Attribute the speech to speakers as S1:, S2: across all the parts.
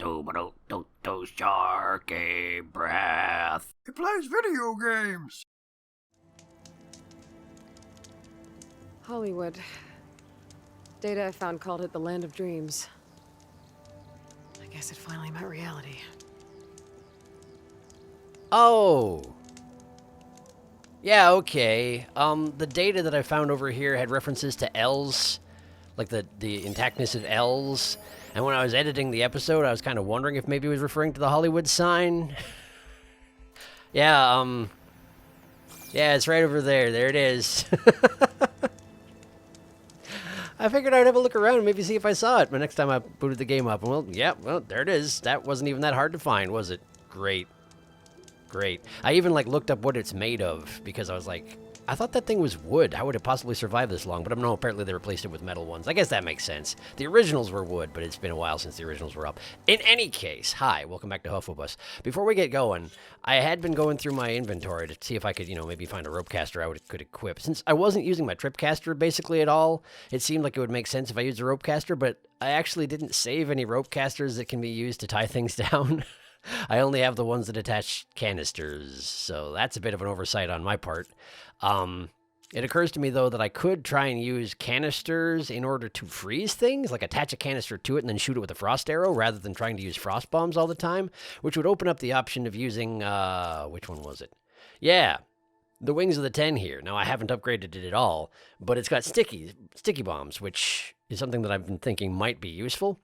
S1: SharkyBreath.
S2: He plays video games.
S3: Hollywood. Data I found called it the land of dreams. I guess it finally met reality.
S4: Oh. Yeah, okay. The data that I found over here had references to L's, like the intactness of L's. And when I was editing the episode, I was kind of wondering if maybe it was referring to the Hollywood sign. Yeah, yeah, it's right over there. There it is. I figured I'd have a look around and maybe see if I saw it, but next time I booted the game up. Well, yeah, well, there it is. That wasn't even that hard to find, was it? Great. Great. I even, like, looked up what it's made of, because I was like, I thought that thing was wood. How would it possibly survive this long? But no, apparently they replaced it with metal ones. I guess that makes sense. The originals were wood, but it's been a while since the originals were up. In any case, hi, welcome back to Hufflepuff. Before we get going, I had been going through my inventory to see if I could, maybe find a rope caster I could equip. Since I wasn't using my trip caster basically at all, it seemed like it would make sense if I used a rope caster, but I actually didn't save any rope casters that can be used to tie things down. I only have the ones that attach canisters, so that's a bit of an oversight on my part. It occurs to me, though, that I could try and use canisters in order to freeze things, like attach a canister to it and then shoot it with a frost arrow, rather than trying to use frost bombs all the time, which would open up the option of using, which one was it? Yeah, the Wings of the Ten here. Now, I haven't upgraded it at all, but it's got sticky bombs, which is something that I've been thinking might be useful.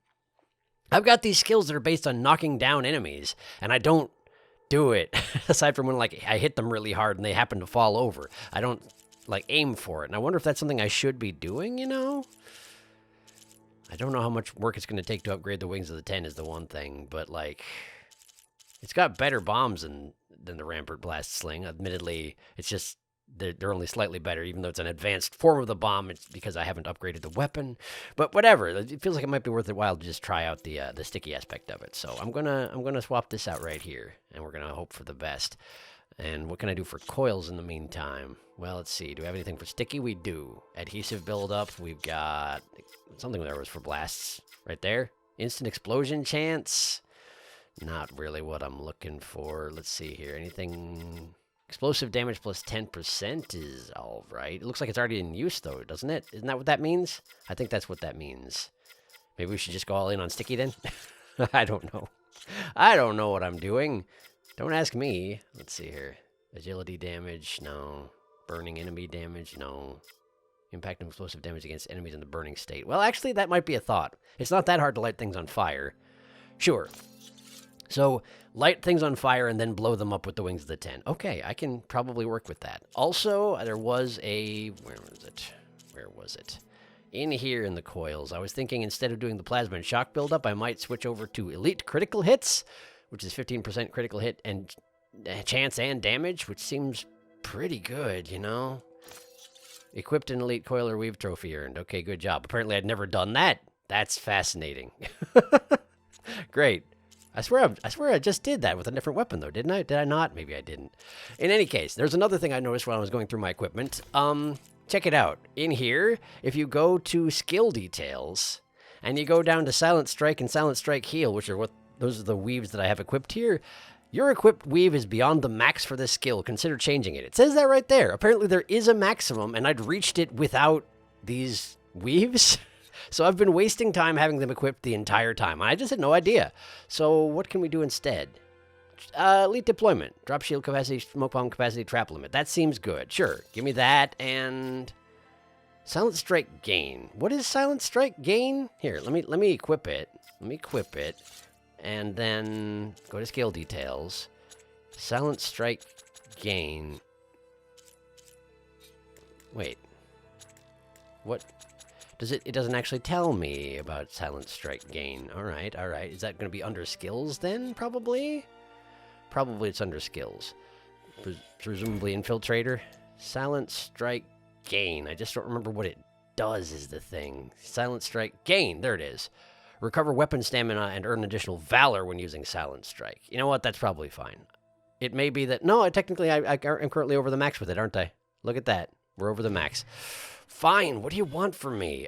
S4: I've got these skills that are based on knocking down enemies, and I don't do it, aside from when, like, I hit them really hard and they happen to fall over. I don't, like, aim for it, and I wonder if that's something I should be doing, I don't know how much work it's going to take to upgrade the Wings of the Ten is the one thing, but, like, it's got better bombs than the Rampart Blast Sling. Admittedly, it's just they're only slightly better, even though it's an advanced form of the bomb. It's because I haven't upgraded the weapon. But whatever, it feels like it might be worth it while to just try out the sticky aspect of it. So I'm gonna swap this out right here, and we're gonna hope for the best. And what can I do for coils in the meantime? Well, let's see. Do we have anything for sticky? We do. Adhesive buildup. We've got something there was for blasts right there. Instant explosion chance. Not really what I'm looking for. Let's see here. Anything... Explosive damage plus 10% is all right. It looks like it's already in use, though, doesn't it? Isn't that what that means? I think that's what that means. Maybe we should just go all in on sticky, then? I don't know. I don't know what I'm doing. Don't ask me. Let's see here. Agility damage, no. Burning enemy damage, no. Impact and explosive damage against enemies in the burning state. Well, actually, that might be a thought. It's not that hard to light things on fire. Sure. So, light things on fire and then blow them up with the Wings of the Ten. Okay, I can probably work with that. Also, there was a... Where was it? In here in the coils, I was thinking instead of doing the plasma and shock buildup, I might switch over to elite critical hits, which is 15% critical hit and chance and damage, which seems pretty good, Equipped an elite coil or weave trophy earned. Okay, good job. Apparently I'd never done that. That's fascinating. Great. I swear I just did that with a different weapon, though, didn't I? Did I not? Maybe I didn't. In any case, there's another thing I noticed while I was going through my equipment. Check it out. In here, if you go to skill details, and you go down to Silent Strike and Silent Strike Heal, those are the weaves that I have equipped here, your equipped weave is beyond the max for this skill. Consider changing it. It says that right there. Apparently there is a maximum, and I'd reached it without these weaves. So I've been wasting time having them equipped the entire time. I just had no idea. So what can we do instead? Elite deployment. Drop shield capacity, smoke bomb capacity, trap limit. That seems good. Sure. Give me that and... Silent Strike gain. What is Silent Strike gain? Here, let me equip it. Let me equip it. And then go to skill details. Silent Strike gain. Wait. What... It doesn't actually tell me about Silent Strike gain. All right. Is that going to be under skills then, probably? Probably it's under skills. Presumably Infiltrator. Silent Strike gain. I just don't remember what it does is the thing. Silent Strike gain. There it is. Recover weapon stamina and earn additional valor when using Silent Strike. You know what? That's probably fine. It may be that... No, technically I'm currently over the max with it, aren't I? Look at that. We're over the max. Fine, what do you want from me?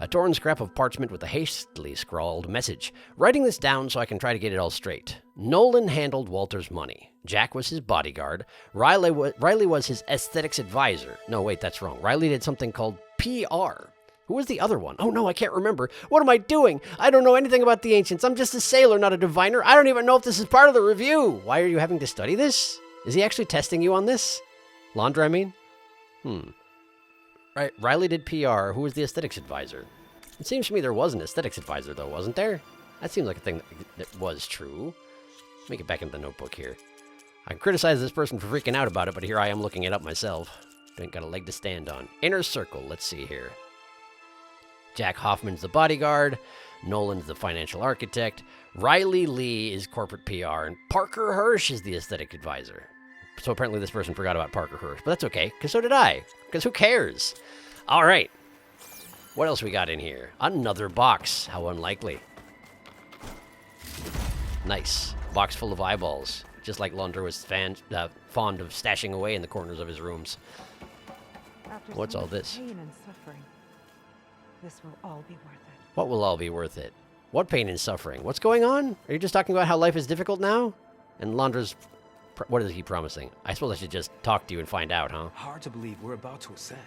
S4: A torn scrap of parchment with a hastily scrawled message. Writing this down so I can try to get it all straight. Nolan handled Walter's money. Jack was his bodyguard. Riley was his aesthetics advisor. No, wait, that's wrong. Riley did something called PR. Who was the other one? Oh no, I can't remember. What am I doing? I don't know anything about the ancients. I'm just a sailor, not a diviner. I don't even know if this is part of the review. Why are you having to study this? Is he actually testing you on this? Laundra, I mean? Right, Riley did PR. Who was the aesthetics advisor? It seems to me there was an aesthetics advisor, though, wasn't there? That seems like a thing that was true. Let me get back into the notebook here. I can criticize this person for freaking out about it, but here I am looking it up myself. Ain't got a leg to stand on. Inner circle, let's see here. Jack Hoffman's the bodyguard. Nolan's the financial architect. Riley Lee is corporate PR. And Parker Hirsch is the aesthetic advisor. So apparently this person forgot about Parker Hirsch. But that's okay, because so did I. Because who cares? All right. What else we got in here? Another box. How unlikely. Nice. Box full of eyeballs. Just like Laundra was fond of stashing away in the corners of his rooms. What's all this?
S5: Pain and suffering. This will all be worth it.
S4: What will all be worth it? What pain and suffering? What's going on? Are you just talking about how life is difficult now? And Laundra's... what is he promising? I suppose I should just talk to you and find out, huh?
S6: Hard to believe we're about to ascend.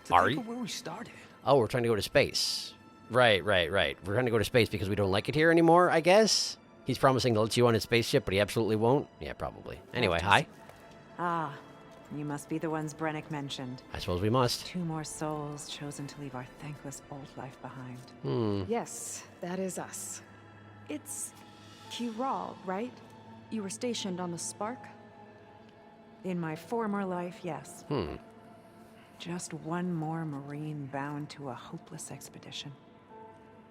S4: Are
S6: Think
S4: you?
S6: of where we started.
S4: Oh, we're trying to go to space. Right. We're trying to go to space because we don't like it here anymore, I guess? He's promising to let you on his spaceship, but he absolutely won't? Yeah, probably. Anyway, hi.
S5: Ah, you must be the ones Brennick mentioned.
S4: I suppose we must.
S5: 2 more souls chosen to leave our thankless old life behind.
S3: Yes, that is us.
S7: It's Kiral, right? You were stationed on the Spark?
S5: In my former life, yes. Just one more Marine bound to a hopeless expedition.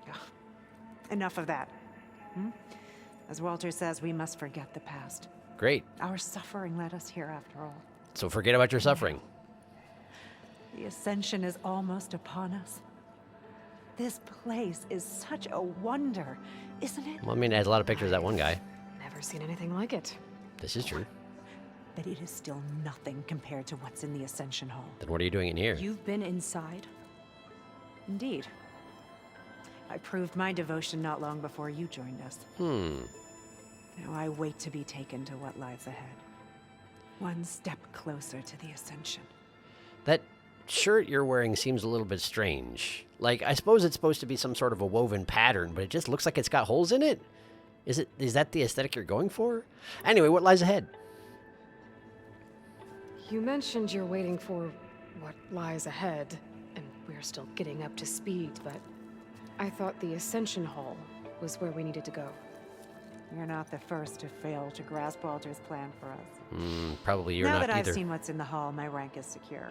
S5: Ugh. Enough of that. As Walter says, we must forget the past.
S4: Great.
S5: Our suffering led us here after all.
S4: So forget about your suffering.
S5: The ascension is almost upon us. This place is such a wonder, isn't it?
S4: Well, I mean, it has a lot of pictures of that one guy.
S3: Never seen anything like it.
S4: This is true.
S5: But it is still nothing compared to what's in the Ascension Hall.
S4: Then what are you doing in here?
S7: You've been inside?
S5: Indeed. I proved my devotion not long before you joined us. Now I wait to be taken to what lies ahead. One step closer to the Ascension.
S4: That shirt you're wearing seems a little bit strange. Like, I suppose it's supposed to be some sort of a woven pattern, but it just looks like it's got holes in it. Is that the aesthetic you're going for? Anyway, what lies ahead?
S3: You mentioned you're waiting for what lies ahead, and we're still getting up to speed, but I thought the Ascension Hall was where we needed to go.
S5: You're not the first to fail to grasp Walter's plan for us.
S4: Probably you're
S5: now
S4: not
S5: that
S4: either.
S5: I've seen what's in the hall, my rank is secure.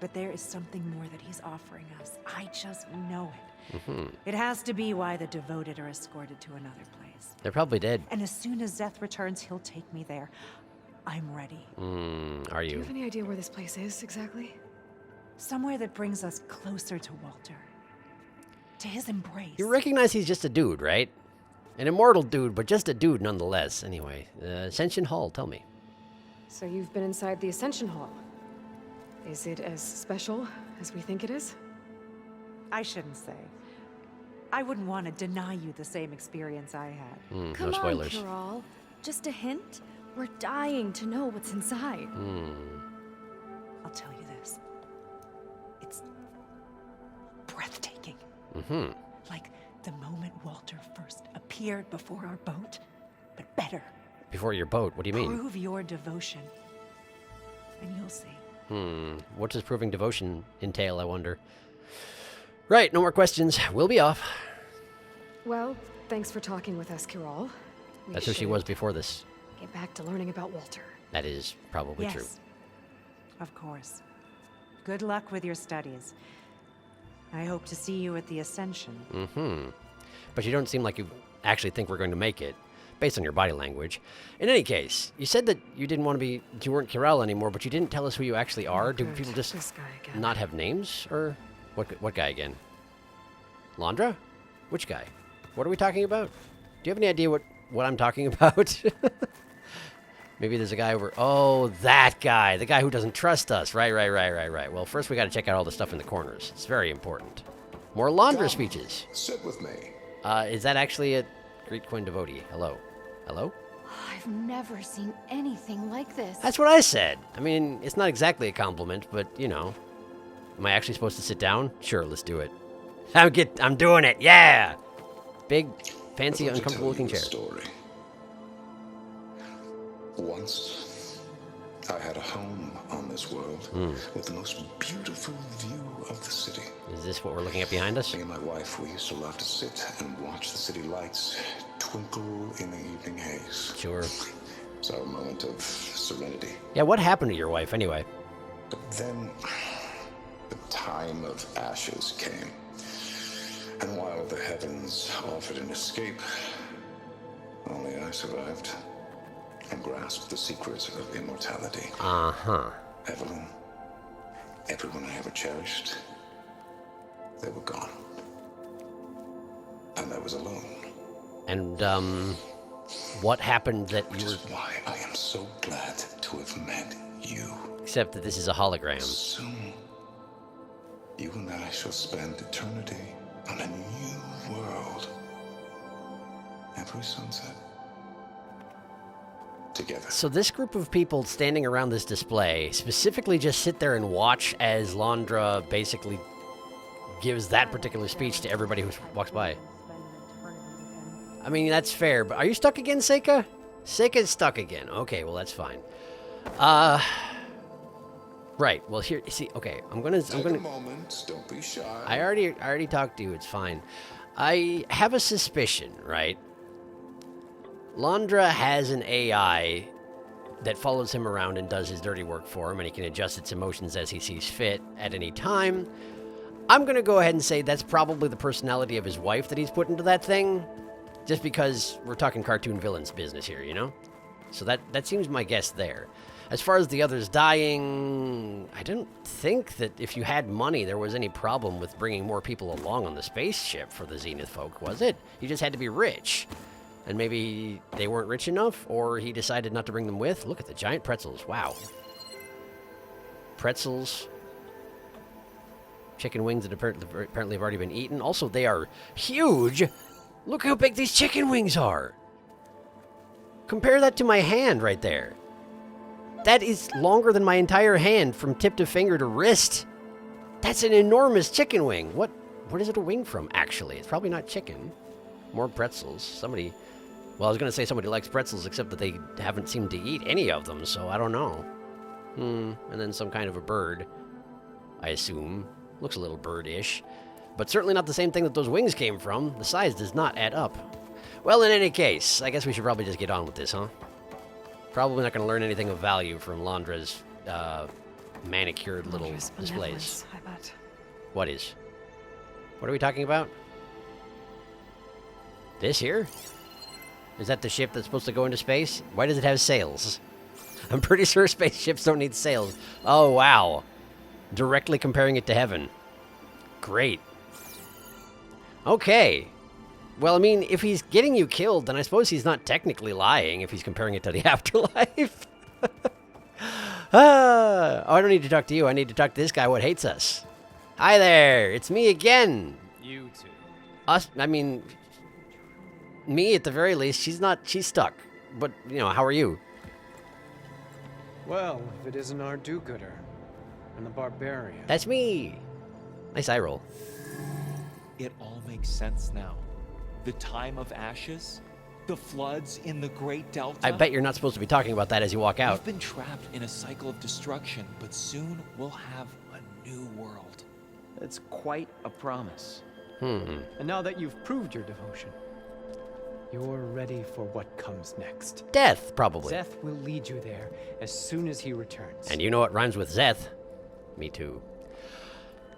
S5: But there is something more that he's offering us. I just know it. It has to be why the devoted are escorted to another place.
S4: They're probably dead.
S5: And as soon as Zeth returns, he'll take me there. I'm ready.
S4: Are
S3: Do you
S4: you?
S3: have any idea where this place is, exactly?
S5: Somewhere that brings us closer to Walter. To his embrace.
S4: You recognize he's just a dude, right? An immortal dude, but just a dude nonetheless. Anyway, Ascension Hall, tell me.
S3: So you've been inside the Ascension Hall. Is it as special as we think it is?
S5: I shouldn't say. I wouldn't want to deny you the same experience I had.
S4: No
S7: Come
S4: spoilers.
S7: on, Kiral. Just a hint? We're dying to know what's inside.
S5: I'll tell you this. It's breathtaking. Like the moment Walter first appeared before our boat, but better.
S4: Before your boat, what do you mean?
S5: Prove your devotion, and you'll see.
S4: What does proving devotion entail, I wonder? Right, no more questions. We'll be off.
S3: Well, thanks for talking with us, Kiral. We
S4: That's who she
S3: should
S4: was before this.
S3: Get back to learning about Walter.
S4: That is probably
S5: Yes,
S4: true.
S5: of course. Good luck with your studies. I hope to see you at the Ascension.
S4: But you don't seem like you actually think we're going to make it, based on your body language. In any case, you said that you didn't want to be, you weren't Kiral anymore, but you didn't tell us who you actually are. Do
S3: Good.
S4: people just
S3: This guy again.
S4: not have names? Or what guy again? Laundra? Which guy? What are we talking about? Do you have any idea what I'm talking about? Maybe there's a guy over... Oh, that guy. The guy who doesn't trust us. Right. Well, first we got to check out all the stuff in the corners. It's very important. More Londra
S1: Come,
S4: speeches.
S1: sit with me.
S4: Is that actually a Great Coin devotee? Hello? Hello?
S8: I've never seen anything like this.
S4: That's what I said. I mean, it's not exactly a compliment, but, you know. Am I actually supposed to sit down? Sure, let's do it. I'm doing it, yeah! Big, fancy,
S1: Let me
S4: uncomfortable looking
S1: tell
S4: chair.
S1: you a story. Once, I had a home on this world with the most beautiful view of the city.
S4: Is this what we're looking at behind us?
S1: Me and my wife, we used to love to sit and watch the city lights twinkle in the evening haze.
S4: Sure.
S1: It's our moment of serenity.
S4: Yeah, what happened to your wife, anyway?
S1: But then, the time of ashes came. And while the heavens offered an escape, only I survived and grasped the secrets of immortality.
S4: Uh-huh.
S1: Evelyn, everyone I ever cherished, they were gone. And I was alone.
S4: And, what happened that
S1: Which
S4: you were...
S1: is why I am so glad to have met you.
S4: Except that this is a hologram.
S1: Soon, you and I shall spend eternity on a new world. Every sunset. Together.
S4: So this group of people standing around this display specifically just sit there and watch as Londra basically gives that particular speech to everybody who walks by. I mean, that's fair, but are you stuck again, Seika? Seika's stuck again. Okay, well, that's fine. Right, well, here, see, okay, I'm gonna...
S1: Take a moment, don't be shy.
S4: I already talked to you, it's fine. I have a suspicion, right? Londra has an AI that follows him around and does his dirty work for him, and he can adjust its emotions as he sees fit at any time. I'm gonna go ahead and say that's probably the personality of his wife that he's put into that thing, just because we're talking cartoon villains business here, you know? So that seems my guess there. As far as the others dying, I didn't think that if you had money, there was any problem with bringing more people along on the spaceship for the Zenith folk, was it? You just had to be rich. And maybe they weren't rich enough, or he decided not to bring them with. Look at the giant pretzels. Wow. Pretzels. Chicken wings that apparently have already been eaten. Also, they are huge. Look how big these chicken wings are. Compare that to my hand right there. That is longer than my entire hand from tip to finger to wrist. That's an enormous chicken wing. What is it a wing from, actually? It's probably not chicken. More pretzels. Somebody... Well, I was going to say somebody likes pretzels, except that they haven't seemed to eat any of them, so I don't know. And then some kind of a bird, I assume. Looks a little birdish. But certainly not the same thing that those wings came from. The size does not add up. Well, in any case, I guess we should probably just get on with this, huh? Probably not going to learn anything of value from Londra's manicured little displays.
S3: I bet.
S4: What is? What are we talking about? This here? Is that the ship that's supposed to go into space? Why does it have sails? I'm pretty sure spaceships don't need sails. Oh, wow. Directly comparing it to heaven. Great. Okay. Well, I mean, if he's getting you killed, then I suppose he's not technically lying if he's comparing it to the afterlife. Oh, I don't need to talk to you. I need to talk to this guy what hates us. Hi there. It's me again.
S6: You two.
S4: Us, I mean... Me, at the very least. She's stuck. But, you know, how are you?
S9: Well, if it isn't our do-gooder and the barbarian.
S4: That's me. Nice eye roll.
S10: It all makes sense now. The time of ashes, the floods in the Great Delta.
S4: I bet you're not supposed to be talking about that as you walk out.
S10: We've been trapped in a cycle of destruction, but soon we'll have a new world.
S6: It's quite a promise.
S9: And now that you've proved your devotion, you're ready for what comes next.
S4: Death, probably.
S9: Zeth will lead you there as soon as he returns.
S4: And you know what rhymes with Zeth? Me too.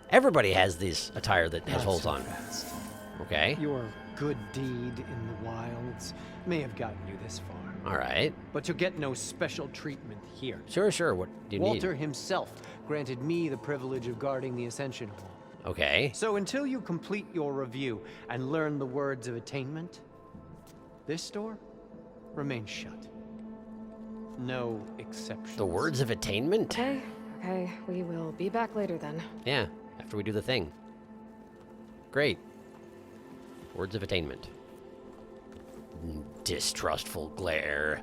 S4: Everybody has this attire that has holes on.
S9: Fast.
S4: Okay.
S9: Your good deed in the wilds may have gotten you this far.
S4: All right.
S9: But you'll get no special treatment here.
S4: Sure. What do you
S9: Walter
S4: need?
S9: himself granted me the privilege of guarding the Ascension Hall.
S4: Okay.
S9: So until you complete your review and learn the words of attainment, this door remains shut. No exceptions.
S4: The words of attainment?
S3: Okay, we will be back later then.
S4: Yeah, after we do the thing. Great. Words of attainment. Distrustful glare.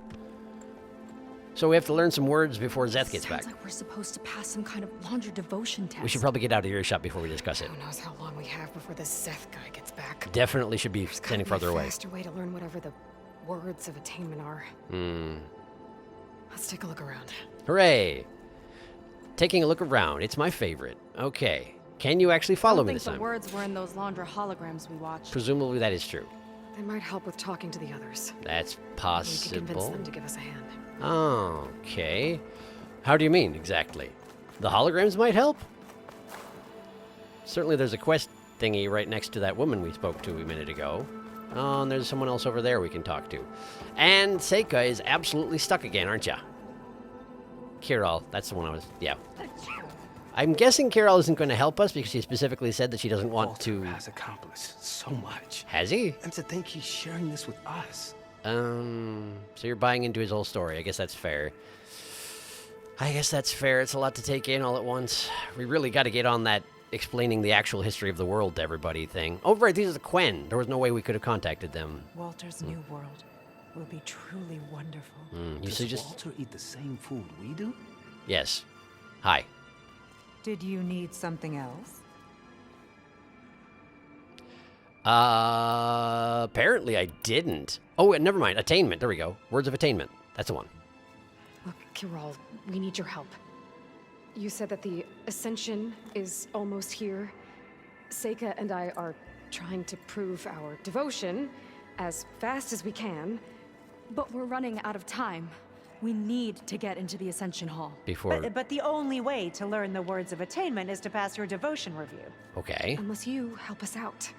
S4: So we have to learn some words before Zeth gets back.
S7: Sounds like we're supposed to pass some kind of laundry devotion test.
S4: We should probably get out of earshot before we discuss it.
S3: Who knows how long we have before this Zeth guy gets back.
S4: Definitely should be
S3: There's
S4: standing
S3: gotta be
S4: farther
S3: a
S4: away.
S3: faster way to learn whatever the words of attainment are. Let's take a look around.
S4: Hooray! Taking a look around. It's my favorite. Okay. Can you actually follow me this
S7: the
S4: time?
S7: words were in those Laundra holograms we watched.
S4: Presumably that is true.
S3: They might help with talking to the others.
S4: That's
S3: We could convince
S4: possible.
S3: them to give us a hand.
S4: Okay. How do you mean, exactly? The holograms might help? Certainly there's a quest thingy right next to that woman we spoke to a minute ago. Oh, and there's someone else over there we can talk to. And Seika is absolutely stuck again, aren't ya? Kiral, that's the one I was... Yeah. I'm guessing Kiral isn't going to help us because she specifically said that she doesn't want
S11: Walter
S4: to...
S11: has accomplished so much.
S4: Has he?
S11: And to think he's sharing this with us.
S4: So you're buying into his whole story. I guess that's fair. It's a lot to take in all at once. We really got to get on that explaining the actual history of the world to everybody thing. Oh, right, these are the Quen. There was no way we could have contacted them.
S5: Walter's new world will be truly wonderful.
S4: You
S11: Does
S4: suggest...
S11: Walter eat the same food we do?
S4: Yes. Hi.
S5: Did you need something else?
S4: Apparently I didn't. Oh, never mind. Attainment. There we go. Words of attainment. That's the one.
S3: Look, Kiral, we need your help. You said that the Ascension is almost here. Seika and I are trying to prove our devotion as fast as we can.
S7: But we're running out of time. We need to get into the Ascension Hall.
S4: Before...
S5: But the only way to learn the words of attainment is to pass your devotion review.
S4: Okay.
S3: Unless you help us out.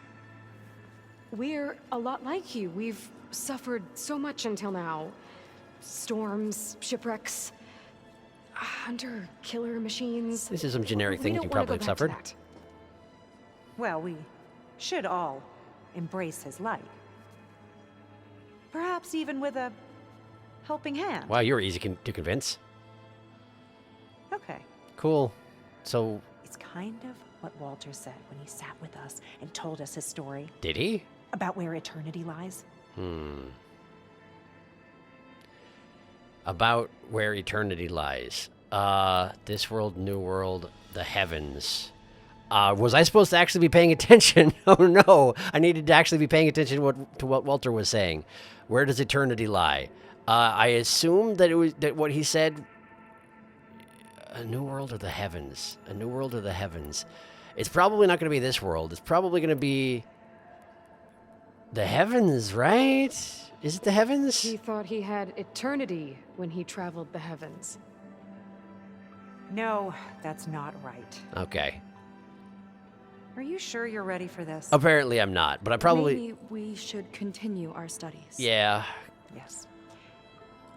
S3: We're a lot like you. We've suffered so much until now. Storms, shipwrecks, hunter-killer machines.
S4: This is some generic
S3: We
S4: things
S3: don't
S4: you
S3: wanna
S4: probably
S3: go
S4: have
S3: back to
S4: suffered.
S3: that.
S5: Well, we should all embrace his light. Perhaps even with a helping hand.
S4: Wow, you were easy to convince.
S5: Okay.
S4: Cool. So,
S5: It's kind of what Walter said when he sat with us and told us his story
S4: did he?
S5: about where eternity lies.
S4: About where eternity lies. This world, new world, the heavens. Was I supposed to actually be paying attention? Oh no, I needed to actually be paying attention to what Walter was saying. Where does eternity lie? I assumed that it was that what he said. A new world or the heavens? A new world or the heavens? It's probably not going to be this world. It's probably going to be the heavens, right? Is it the heavens?
S3: He thought he had eternity when he traveled the heavens.
S5: No, that's not right.
S4: Okay.
S5: Are you sure you're ready for this?
S4: Apparently I'm not, but I probably...
S7: Maybe we should continue our studies.
S4: Yeah,
S5: Yes.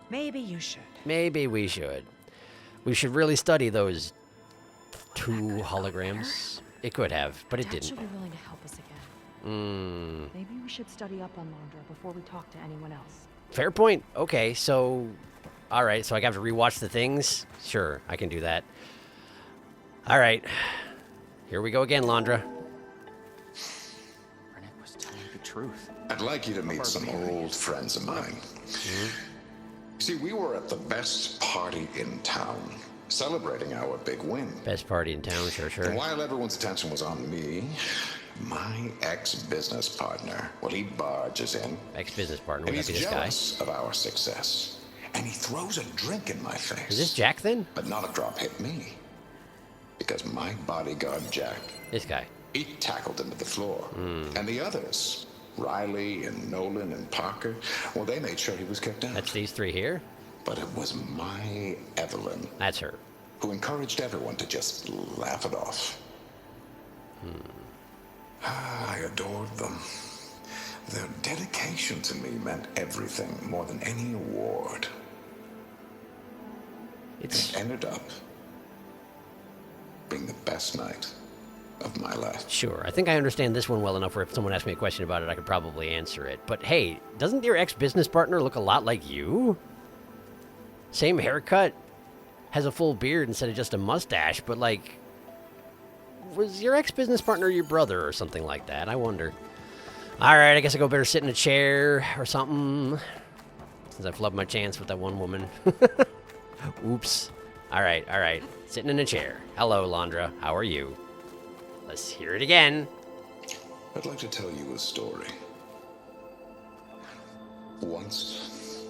S5: Maybe you should.
S4: maybe we should. We should really study those 2 holograms. It could have, but it
S7: Dad
S4: didn't.
S7: should be willing to help us again. Maybe we should study up on Laundra before we talk to anyone else.
S4: Fair point. Okay, so... Alright, so I have to rewatch the things? Sure, I can do that. Alright. Here we go again, Laundra.
S6: Rennick was telling the truth.
S1: I'd like you to meet some old friends of mine. See, we were at the best party in town, celebrating our big win.
S4: Best party in town, sure,
S1: And
S4: sure.
S1: while everyone's attention was on me, my ex-business partner, well, he barges in,
S4: Ex-business partner,
S1: and
S4: would
S1: he's
S4: that be this guy?
S1: jealous of our success. And he throws a drink in my face.
S4: Is this Jack then?
S1: But not a drop hit me. Because my bodyguard, Jack,
S4: This guy.
S1: he tackled him to the floor. And the others, Riley and Nolan and Parker, well, they made sure he was kept out.
S4: That's these 3 here?
S1: But it was my Evelyn
S4: That's her.
S1: who encouraged everyone to just laugh it off. I adored them. Their dedication to me meant everything, more than any award.
S4: It's...
S1: It ended up being the best night of my life.
S4: Sure, I think I understand this one well enough where if someone asked me a question about it, I could probably answer it. But hey, doesn't your ex-business partner look a lot like you? Same haircut, has a full beard instead of just a mustache, but like... Was your ex-business partner your brother or something like that? I wonder. All right, I guess I go better sit in a chair or something. Since I flubbed my chance with that one woman. Oops. All right. Sitting in a chair. Hello, Londra. How are you? Let's hear it again.
S1: I'd like to tell you a story. Once,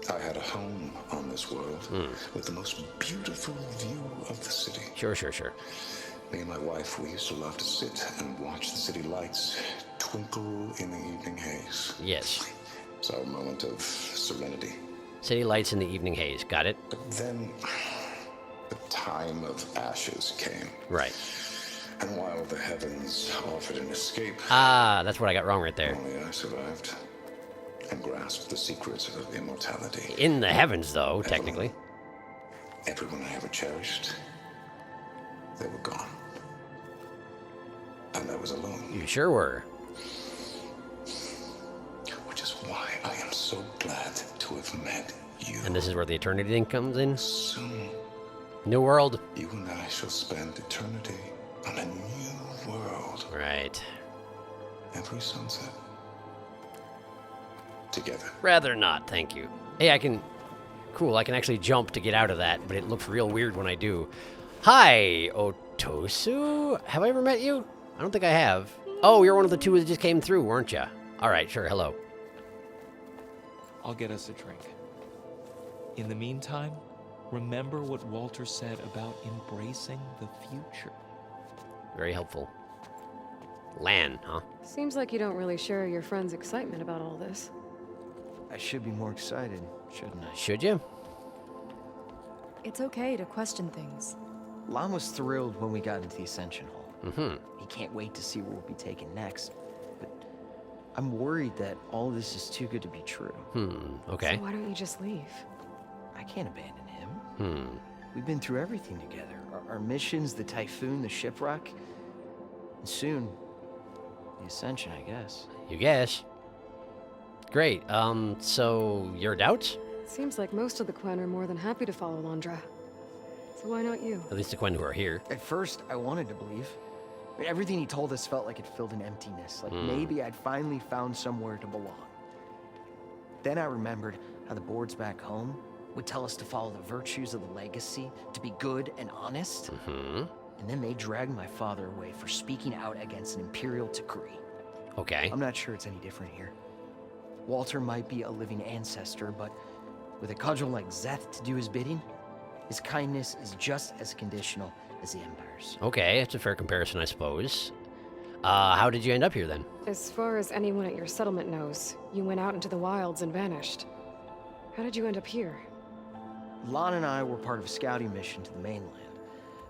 S1: I had a home on this world with the most beautiful view of the city.
S4: Sure.
S1: Me and my wife, we used to love to sit and watch the city lights twinkle in the evening haze.
S4: Yes.
S1: It's our moment of serenity.
S4: City lights in the evening haze. Got it?
S1: But then, the time of ashes came.
S4: Right.
S1: And while the heavens offered an escape...
S4: Ah, that's what I got wrong right there.
S1: Only I survived and grasped the secrets of immortality.
S4: In the heavens, though, technically.
S1: Everyone I ever cherished, they were gone. And I was alone.
S4: You sure were.
S1: Which is why I am so glad to have met you.
S4: And this is where the eternity thing comes in?
S1: Soon,
S4: New world.
S1: you and I shall spend eternity on a new world.
S4: Right.
S1: Every sunset. Together.
S4: Rather not, thank you. Hey, I can actually jump to get out of that, but it looks real weird when I do. Hi, Otosu? Have I ever met you? I don't think I have. Oh, you're one of the two that just came through, weren't you? All right, sure, hello.
S10: I'll get us a drink. In the meantime, remember what Walter said about embracing the future.
S4: Very helpful. Lan, huh?
S3: Seems like you don't really share your friend's excitement about all this.
S9: I should be more excited, shouldn't I?
S4: Should you?
S7: It's okay to question things.
S9: Lan was thrilled when we got into the Ascension Hall.
S4: Mm-hmm.
S9: He can't wait to see where we'll be taken next. But I'm worried that all this is too good to be true.
S4: Okay.
S3: So why don't you just leave?
S9: I can't abandon him. We've been through everything together. Our missions, the typhoon, the shipwreck. And soon, the Ascension, I guess.
S4: You guess. Great. So your doubts?
S3: Seems like most of the Quen are more than happy to follow Londra. So why not you?
S4: At least the Quen who are here.
S9: At first, I wanted to believe. I mean, everything he told us felt like it filled an emptiness. Like maybe I'd finally found somewhere to belong. Then I remembered how the boards back home would tell us to follow the virtues of the legacy, to be good and honest. And then they dragged my father away for speaking out against an imperial decree.
S4: Okay.
S9: I'm not sure it's any different here. Walter might be a living ancestor, but with a cudgel like Zeth to do his bidding, his kindness is just as conditional as the Empire's.
S4: Okay, it's a fair comparison, I suppose. How did you end up here, then?
S3: As far as anyone at your settlement knows, you went out into the wilds and vanished. How did you end up here?
S9: Lan and I were part of a scouting mission to the mainland,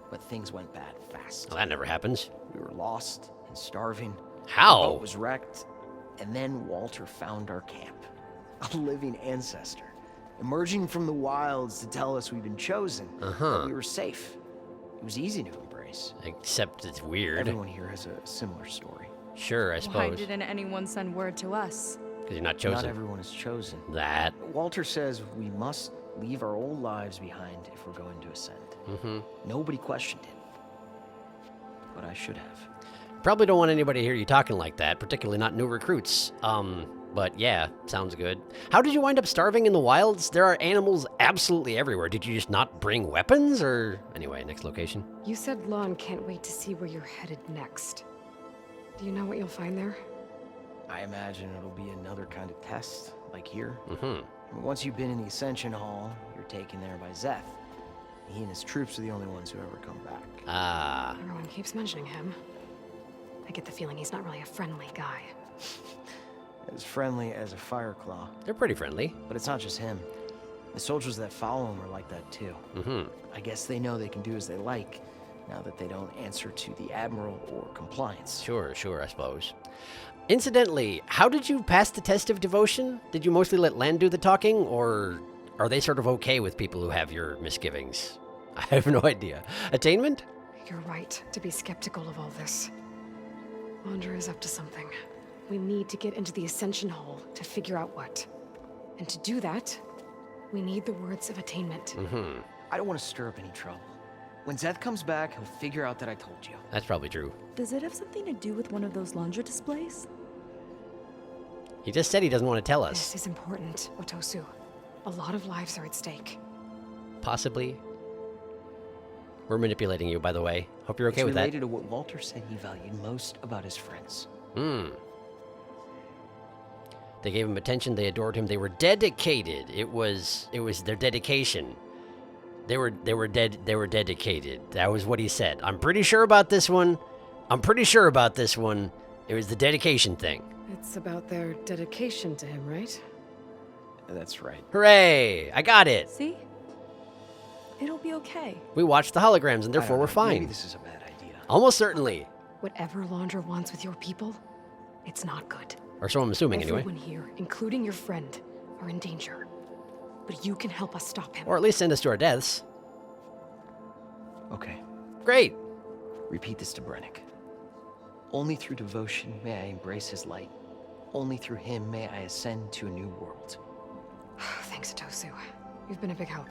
S9: but things went bad fast.
S4: Well, that never happens.
S9: We were lost and starving.
S4: How?
S9: The boat was wrecked, and then Walter found our camp. A living ancestor, emerging from the wilds to tell us we'd been chosen, that we were safe. It was easy to embrace.
S4: Except it's weird.
S9: Everyone here has a similar story.
S4: Sure, I
S7: Why
S4: suppose.
S7: didn't anyone send word to us?
S4: Because you're not chosen.
S9: Not everyone is chosen.
S4: That.
S9: Walter says we must leave our old lives behind if we're going to ascend. Nobody questioned it. But I should have.
S4: Probably don't want anybody to hear you talking like that, particularly not new recruits. But yeah, sounds good. How did you wind up starving in the wilds? There are animals absolutely everywhere. Did you just not bring weapons, or... Anyway, next location.
S3: You said Lon can't wait to see where you're headed next. Do you know what you'll find there?
S9: I imagine it'll be another kind of test, like here. Once you've been in the Ascension Hall, you're taken there by Zeth. He and his troops are the only ones who ever come back.
S4: Ah.
S3: Everyone keeps mentioning him. I get the feeling he's not really a friendly guy.
S9: As friendly as a Fireclaw.
S4: They're pretty friendly.
S9: But it's not just him. The soldiers that follow him are like that too. I guess they know they can do as they like, now that they don't answer to the Admiral or compliance.
S4: Sure, I suppose. Incidentally, how did you pass the test of devotion? Did you mostly let Lan do the talking, or are they sort of okay with people who have your misgivings? I have no idea. Attainment?
S3: You're right to be skeptical of all this. Londra is up to something. We need to get into the Ascension Hall to figure out what. And to do that, we need the words of attainment.
S9: I don't want to stir up any trouble. When Zeth comes back, he'll figure out that I told you.
S4: That's probably true.
S7: Does it have something to do with one of those laundry displays?
S4: He just said he doesn't want to tell us.
S3: This is important, Otosu. A lot of lives are at stake.
S4: Possibly. We're manipulating you, by the way. Hope you're okay
S9: It's
S4: with that.
S9: related to what Walter said he valued most about his friends.
S4: They gave him attention, they adored him, they were dedicated. It was their dedication. They were dedicated. That was what he said. I'm pretty sure about this one. It was the dedication thing.
S3: It's about their dedication to him, right?
S9: That's right.
S4: Hooray! I got it.
S7: See? It'll be okay.
S4: We watched the holograms and therefore
S9: I
S4: we're
S9: don't know,
S4: fine.
S9: Maybe this is a bad idea.
S4: Almost certainly.
S3: Whatever Laundra wants with your people, it's not good.
S4: Or so I'm assuming anyway.
S3: Everyone here, including your friend, are in danger. But you can help us stop him.
S4: Or at least send us to our deaths.
S9: Okay.
S4: Great.
S9: Repeat this to Brennick. Only through devotion may I embrace his light. Only through him may I ascend to a new world.
S3: Thanks, Otosu. You've been a big help.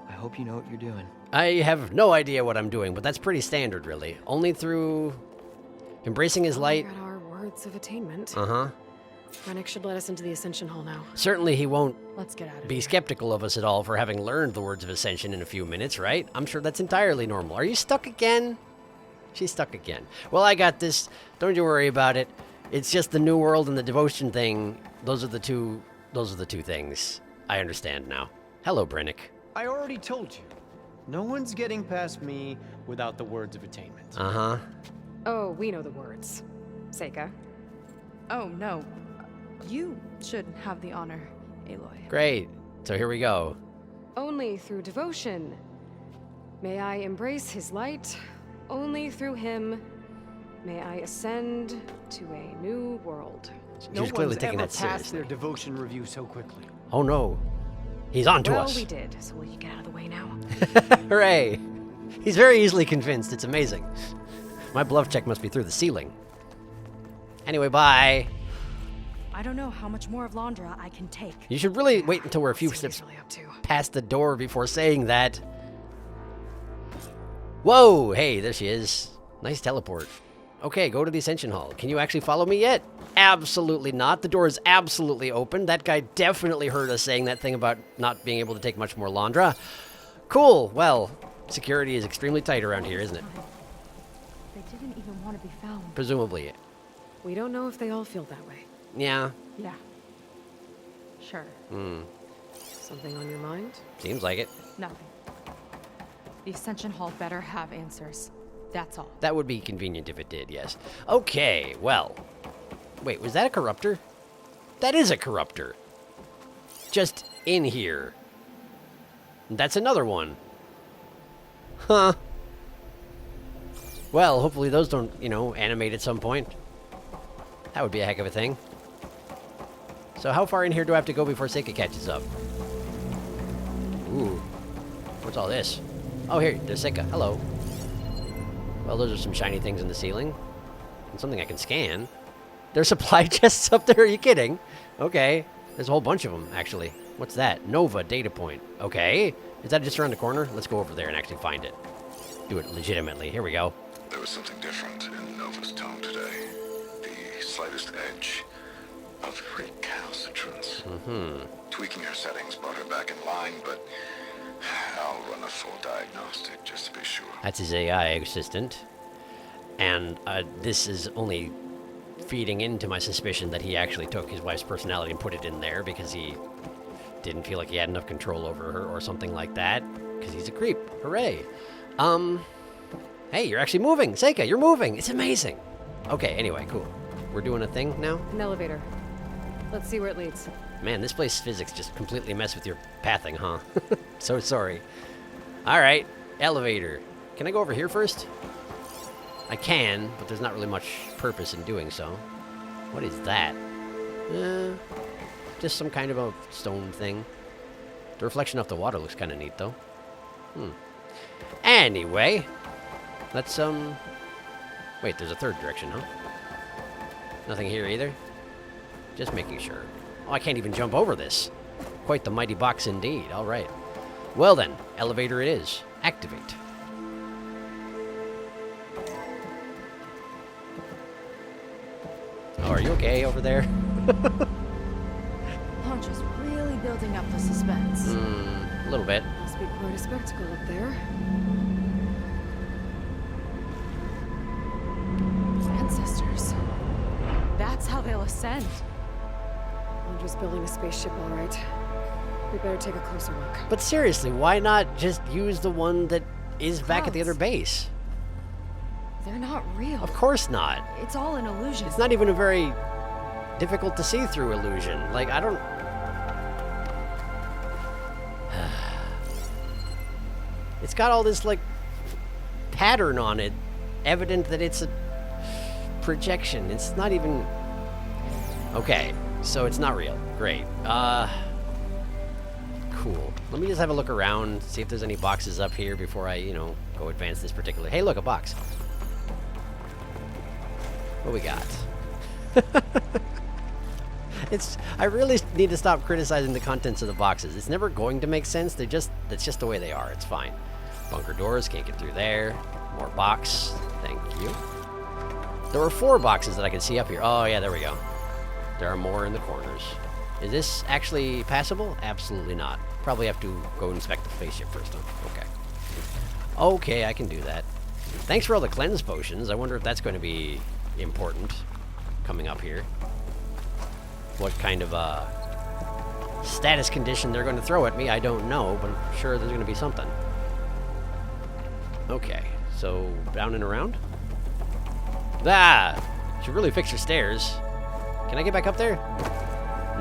S9: I hope you know what you're doing.
S4: I have no idea what I'm doing, but that's pretty standard, really. Only through embracing his light.
S3: We got our words of attainment.
S4: Uh-huh.
S3: Rennick should let us into the Ascension Hall now.
S4: Certainly he won't
S3: Let's get out of
S4: be
S3: here.
S4: skeptical of us at all for having learned the words of Ascension in a few minutes, right? I'm sure that's entirely normal. Are you stuck again? She's stuck again. Well, I got this. Don't you worry about it. It's just the new world and the devotion thing. Those are the two things. I understand now. Hello, Brennick.
S12: I already told you. No one's getting past me without the words of attainment.
S4: Uh-huh.
S3: Oh, we know the words. Seika.
S7: Oh, no. You should have the honor, Aloy.
S4: Great. So here we go.
S3: Only through devotion may I embrace his light. Only through him may I ascend to a new world.
S12: No
S4: She's clearly
S12: one's
S4: taking
S12: ever
S4: that
S12: passed
S4: seriously.
S12: their devotion review so quickly.
S4: Oh no. He's on to
S3: Well,
S4: us.
S3: we did, so will you get out of the way now?
S4: Hooray. He's very easily convinced. It's amazing. My bluff check must be through the ceiling. Anyway, bye.
S7: I don't know how much more of Laundra I can take.
S4: You should really wait until we're a few
S3: See what he's
S4: steps
S3: really up to.
S4: past the door before saying that. Whoa! Hey, there she is. Nice teleport. Okay, go to the Ascension Hall. Can you actually follow me yet? Absolutely not. The door is absolutely open. That guy definitely heard us saying that thing about not being able to take much more Laundra. Cool. Well, security is extremely tight around here, isn't it?
S7: They didn't even want to be found.
S4: Presumably.
S3: We don't know if they all feel that way.
S4: Yeah.
S7: Yeah. Sure.
S3: Something on your mind?
S4: Seems like it.
S7: Nothing. The Ascension Hall better have answers. That's all.
S4: That would be convenient if it did, yes. Okay, well. Wait, was that a corruptor? That is a corruptor. Just in here. That's another one. Huh. Well, hopefully those don't, animate at some point. That would be a heck of a thing. So how far in here do I have to go before Seika catches up? Ooh. What's all this? Oh, here, there's Seika. Hello. Well, those are some shiny things in the ceiling. And something I can scan. There's supply chests up there, are you kidding? Okay. There's a whole bunch of them, actually. What's that? Nova data point. Okay. Is that just around the corner? Let's go over there and actually find it. Do it legitimately. Here we go.
S1: There was something different in Nova's tone today. The slightest edge of recalcitrance. Tweaking her settings brought her back in line, but I'll run a full diagnostic just to be sure.
S4: That's his AI assistant. And this is only feeding into my suspicion that he actually took his wife's personality and put it in there because he didn't feel like he had enough control over her or something like that. Because he's a creep. Hooray. Hey, you're actually moving. Seika, you're moving. It's amazing. Okay, anyway, cool. We're doing a thing now?
S3: An elevator. Let's see where it leads.
S4: Man, this place physics just completely mess with your pathing, huh? So sorry. Alright, elevator. Can I go over here first? I can, but there's not really much purpose in doing so. What is that? Just some kind of a stone thing. The reflection off the water looks kind of neat, though. Anyway, let's, wait, there's a third direction, huh? Nothing here either? Just making sure. Oh, I can't even jump over this. Quite the mighty box indeed. All right. Well then, elevator it is. Activate. Are you okay over there?
S7: Punch is really building up the suspense.
S4: A little bit.
S3: Must be quite a spectacle up there. Ancestors.
S7: That's how they'll ascend.
S3: Londra's building a spaceship, all right. We better take a closer look.
S4: But seriously, why not just use the one that is back at the other base?
S7: They're not real.
S4: Of course not.
S7: It's all an illusion.
S4: It's not even a very difficult to see through illusion. Like, I don't... It's got all this, like, pattern on it, evident that it's a projection. It's not even... Okay, so it's not real. Great. Cool. Let me just have a look around, see if there's any boxes up here before I, you know, go advance this particular... Hey, look, a box. What we got? I really need to stop criticizing the contents of the boxes. It's never going to make sense. That's just the way they are. It's fine. Bunker doors, can't get through there. More box. Thank you. There were 4 boxes that I could see up here. Oh, yeah, there we go. There are more in the corners. Is this actually passable? Absolutely not. Probably have to go inspect the spaceship first, huh? Okay. Okay, I can do that. Thanks for all the cleanse potions. I wonder if that's going to be important coming up here. What kind of status condition they're going to throw at me, I don't know, but I'm sure there's going to be something. Okay, so down and around? Should really fix her stairs. Can I get back up there?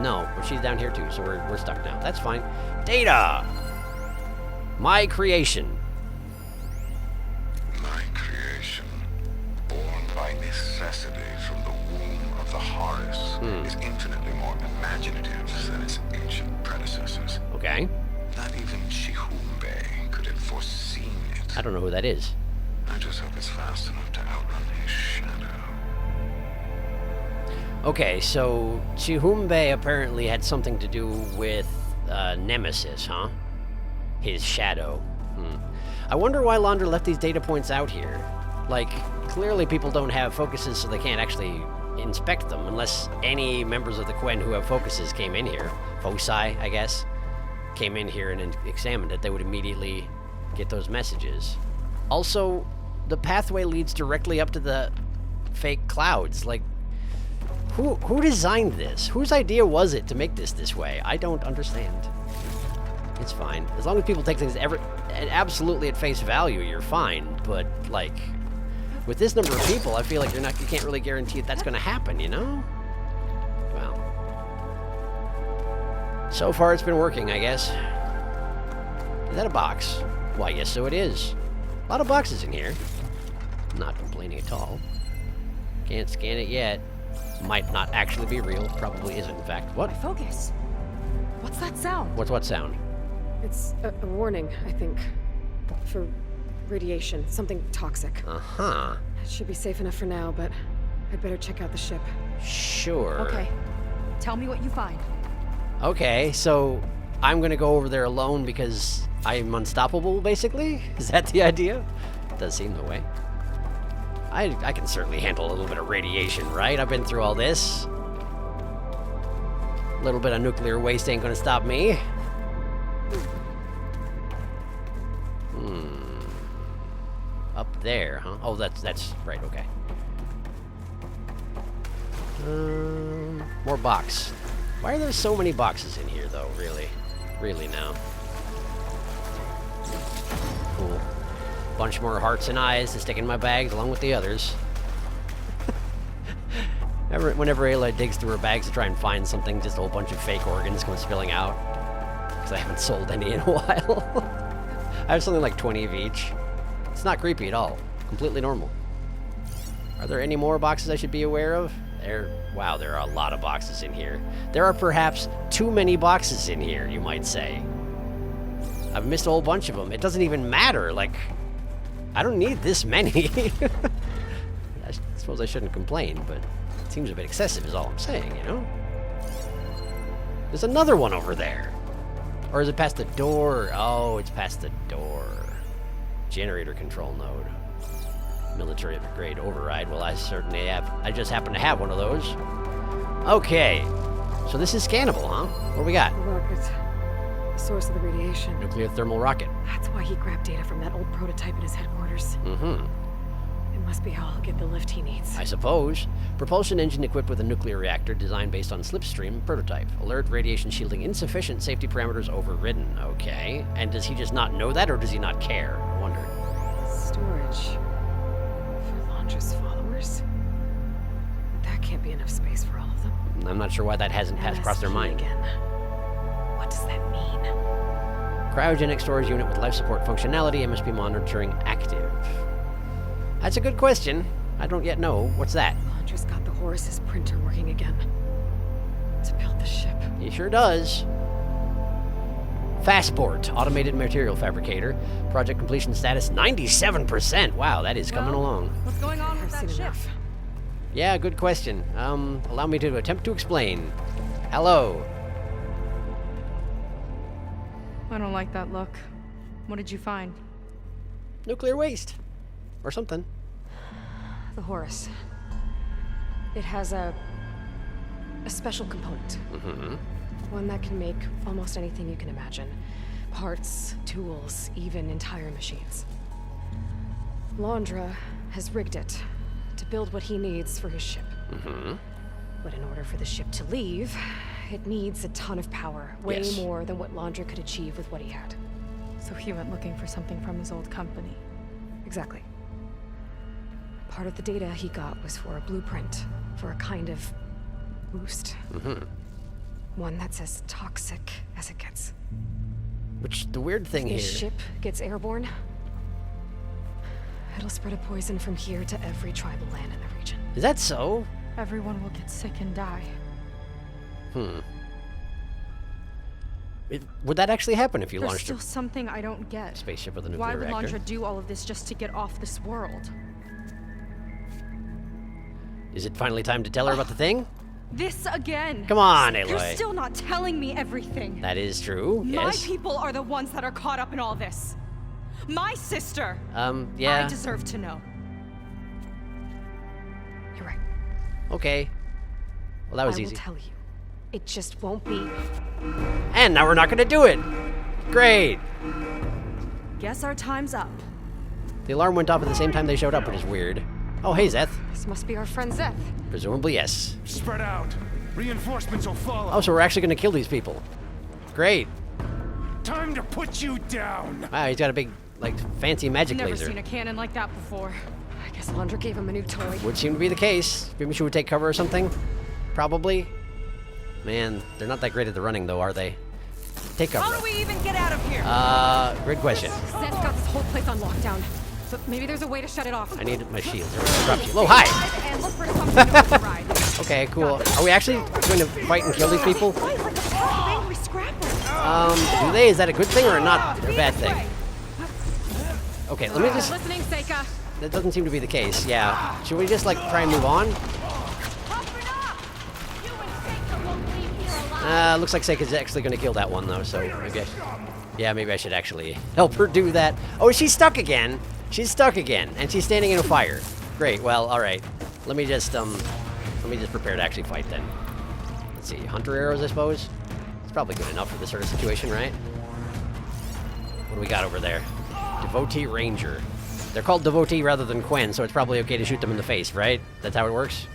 S4: No, but she's down here too, so we're stuck now. That's fine. Data! My creation.
S1: My creation, born by necessity from the womb of the Horus, is infinitely more imaginative than its ancient predecessors.
S4: Okay.
S1: Not even Chihumbe could have foreseen it.
S4: I don't know who that is.
S1: I just hope it's fast enough to outrun his shadow.
S4: Okay, so Chihumbe apparently had something to do with Nemesis, huh? His shadow. I wonder why Londra left these data points out here. Like, clearly people don't have focuses, so they can't actually inspect them unless any members of the Quen who have focuses came in here. Foci, I guess, came in here and examined it. They would immediately get those messages. Also, the pathway leads directly up to the fake clouds. Like, who designed this? Whose idea was it to make this way? I don't understand. It's fine. As long as people take things absolutely at face value, you're fine. But, like, with this number of people, I feel like you can't really guarantee that's going to happen, you know? Well. So far, it's been working, I guess. Is that a box? Why, yes, so it is. A lot of boxes in here. Not complaining at all. Can't scan it yet. Might not actually be real. Probably isn't, in fact. What?
S7: Focus. What's that sound?
S4: What's what sound?
S3: It's a warning, I think. For radiation. Something toxic.
S4: Uh-huh.
S3: It should be safe enough for now, but I'd better check out the ship.
S4: Sure.
S7: Okay. Tell me what you find.
S4: Okay, so I'm gonna go over there alone because I'm unstoppable, basically? Is that the idea? Does seem the way. I can certainly handle a little bit of radiation, right? I've been through all this. A little bit of nuclear waste ain't gonna stop me. Up there, huh? Oh, that's right, okay. More box. Why are there so many boxes in here, though, really? Really now. Cool. Bunch more hearts and eyes to stick in my bags along with the others. Whenever Aloy digs through her bags to try and find something, just a whole bunch of fake organs come spilling out. Because I haven't sold any in a while. I have something like 20 of each. It's not creepy at all. Completely normal. Are there any more boxes I should be aware of? Wow, there are a lot of boxes in here. There are perhaps too many boxes in here, you might say. I've missed a whole bunch of them. It doesn't even matter, like... I don't need this many. I suppose I shouldn't complain, but it seems a bit excessive is all I'm saying, you know? There's another one over there. Or is it past the door? Oh, it's past the door. Generator control node. Military grade override. Well, I certainly have. I just happen to have one of those. Okay. So this is scannable, huh? What do we got?
S3: The rocket. The source of the radiation.
S4: Nuclear thermal rocket.
S3: That's why he grabbed data from that old prototype in his headquarters.
S4: Mm-hmm.
S3: It must be how he'll get the lift he needs.
S4: I suppose. Propulsion engine equipped with a nuclear reactor designed based on slipstream prototype. Alert, radiation shielding insufficient, safety parameters overridden. Okay. And does he just not know that, or does he not care? I wonder.
S3: Storage. For Londra's followers? That can't be enough space for all of them.
S4: I'm not sure why that hasn't passed across their mind.
S3: Again. What does that mean?
S4: Cryogenic storage unit with life support functionality, MSP monitoring active. That's a good question. I don't yet know. What's that?
S3: Londra's got the Horus's printer working again. To build the ship.
S4: He sure does. Fastport, automated material fabricator. Project completion status 97%. Wow, that is coming along.
S7: What's going on with
S3: I've
S7: that
S3: seen
S7: ship?
S3: enough.
S4: Yeah, good question. Allow me to attempt to explain. Hello.
S7: I don't like that look. What did you find?
S4: Nuclear waste. Or something.
S3: The Horus. It has a special component.
S4: Mm-hmm.
S3: One that can make almost anything you can imagine. Parts, tools, even entire machines. Londra has rigged it to build what he needs for his ship.
S4: Mm-hmm.
S3: But in order for the ship to leave, it needs a ton of power. Way
S4: Yes.
S3: more than what Londra could achieve with what he had.
S7: So he went looking for something from his old company.
S3: Exactly. Part of the data he got was for a blueprint, for a kind of boost.
S4: Mm-hmm.
S3: One that's as toxic as it gets.
S4: Which, the weird thing
S3: If
S4: here...
S3: this ship gets airborne, it'll spread a poison from here to every tribal land in the region.
S4: Is that so?
S7: Everyone will get sick and die.
S4: Would that actually happen if you
S7: There's
S4: launched
S7: still
S4: a
S7: something I don't get.
S4: spaceship with a
S7: Why
S4: nuclear
S7: would
S4: reactor?
S7: Londra do all of this just to get off this world?
S4: Is it finally time to tell her about the thing?
S7: This again!
S4: Come on,
S7: You're
S4: Aloy.
S7: still not telling me everything.
S4: That is true,
S7: My
S4: yes.
S7: people are the ones that are caught up in all this. My sister!
S4: Yeah.
S7: I deserve to know.
S3: You're right.
S4: Okay. Well, that was
S3: I
S4: easy.
S3: will tell you. It just won't be.
S4: And now we're not gonna do it! Great!
S7: Guess our time's up.
S4: The alarm went off at the same time they showed up, which is weird. Oh, hey, Zeth.
S3: This must be our friend Zeth.
S4: Presumably, yes.
S2: Spread out. Reinforcements will follow.
S4: Oh, so we're actually gonna kill these people. Great.
S2: Time to put you down.
S4: Wow, he's got a big, like, fancy magic
S7: Never
S4: laser.
S7: seen a cannon like that before.
S3: I guess Londra gave him a new toy.
S4: Would seem to be the case. Maybe she would take cover or something? Probably. Man, they're not that great at the running, though, are they? Take cover.
S7: How do we even get out of here?
S4: Great question.
S3: Zeth's got this whole place on lockdown. But maybe there's a way to shut it off.
S4: I need my shield. Drop shield. Oh, hi!
S7: And look for something to override.
S4: Okay, cool. Are we actually going to fight and kill these people?
S5: Like a pack of angry scrappers.
S4: Do they? Is that a good thing or a not a bad thing? Okay, let me just...
S3: Listening, Seika.
S4: That doesn't seem to be the case, yeah. Should we just, like, try and move on? Looks like Seika's actually going to kill that one, though, so maybe maybe I should actually help her do that. Oh, she's stuck again! She's stuck again, and she's standing in a fire. Great, well, alright. Let me just prepare to actually fight, then. Let's see, hunter arrows, I suppose? It's probably good enough for this sort of situation, right? What do we got over there? Devotee Ranger. They're called Devotee rather than Quen, so it's probably okay to shoot them in the face, right? That's how it works?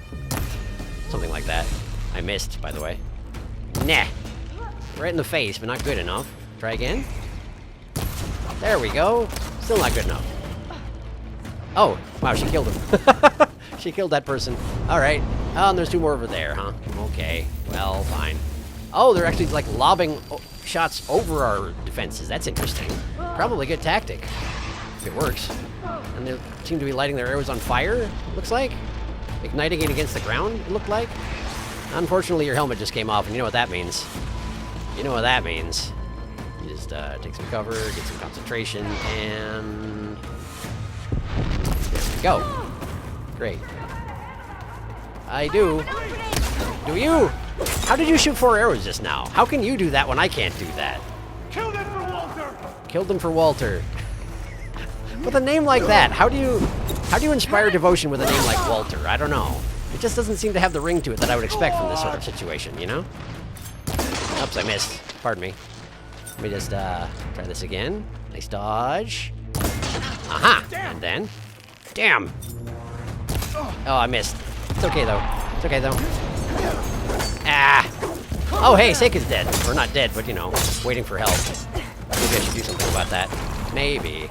S4: Something like that. I missed, by the way. Nah. Right in the face, but not good enough. Try again. There we go. Still not good enough. Oh, wow, she killed him. She killed that person. Alright. Oh, and there's two more over there, huh? Okay. Well, fine. Oh, they're actually, like, lobbing shots over our defenses. That's interesting. Probably a good tactic. If it works. And they seem to be lighting their arrows on fire, looks like. Igniting it against the ground, it looked like. Unfortunately, your helmet just came off, and you know what that means. You know what that means. You just take some cover, get some concentration, and... there we go. Great. I do. Do you? How did you shoot 4 arrows just now? How can you do that when I can't do that?
S2: Kill them for Walter.
S4: Killed them for Walter. With a name like that, how do you inspire devotion with a name like Walter? I don't know. It just doesn't seem to have the ring to it that I would expect from this sort of situation, you know? Oops, I missed. Pardon me. Let me just try this again. Nice dodge. Aha! And then... Damn! Oh, I missed. It's okay, though. It's okay, though. Ah! Oh, hey, Seika's dead. Or not dead, but, you know, waiting for help. Maybe I should do something about that. Maybe.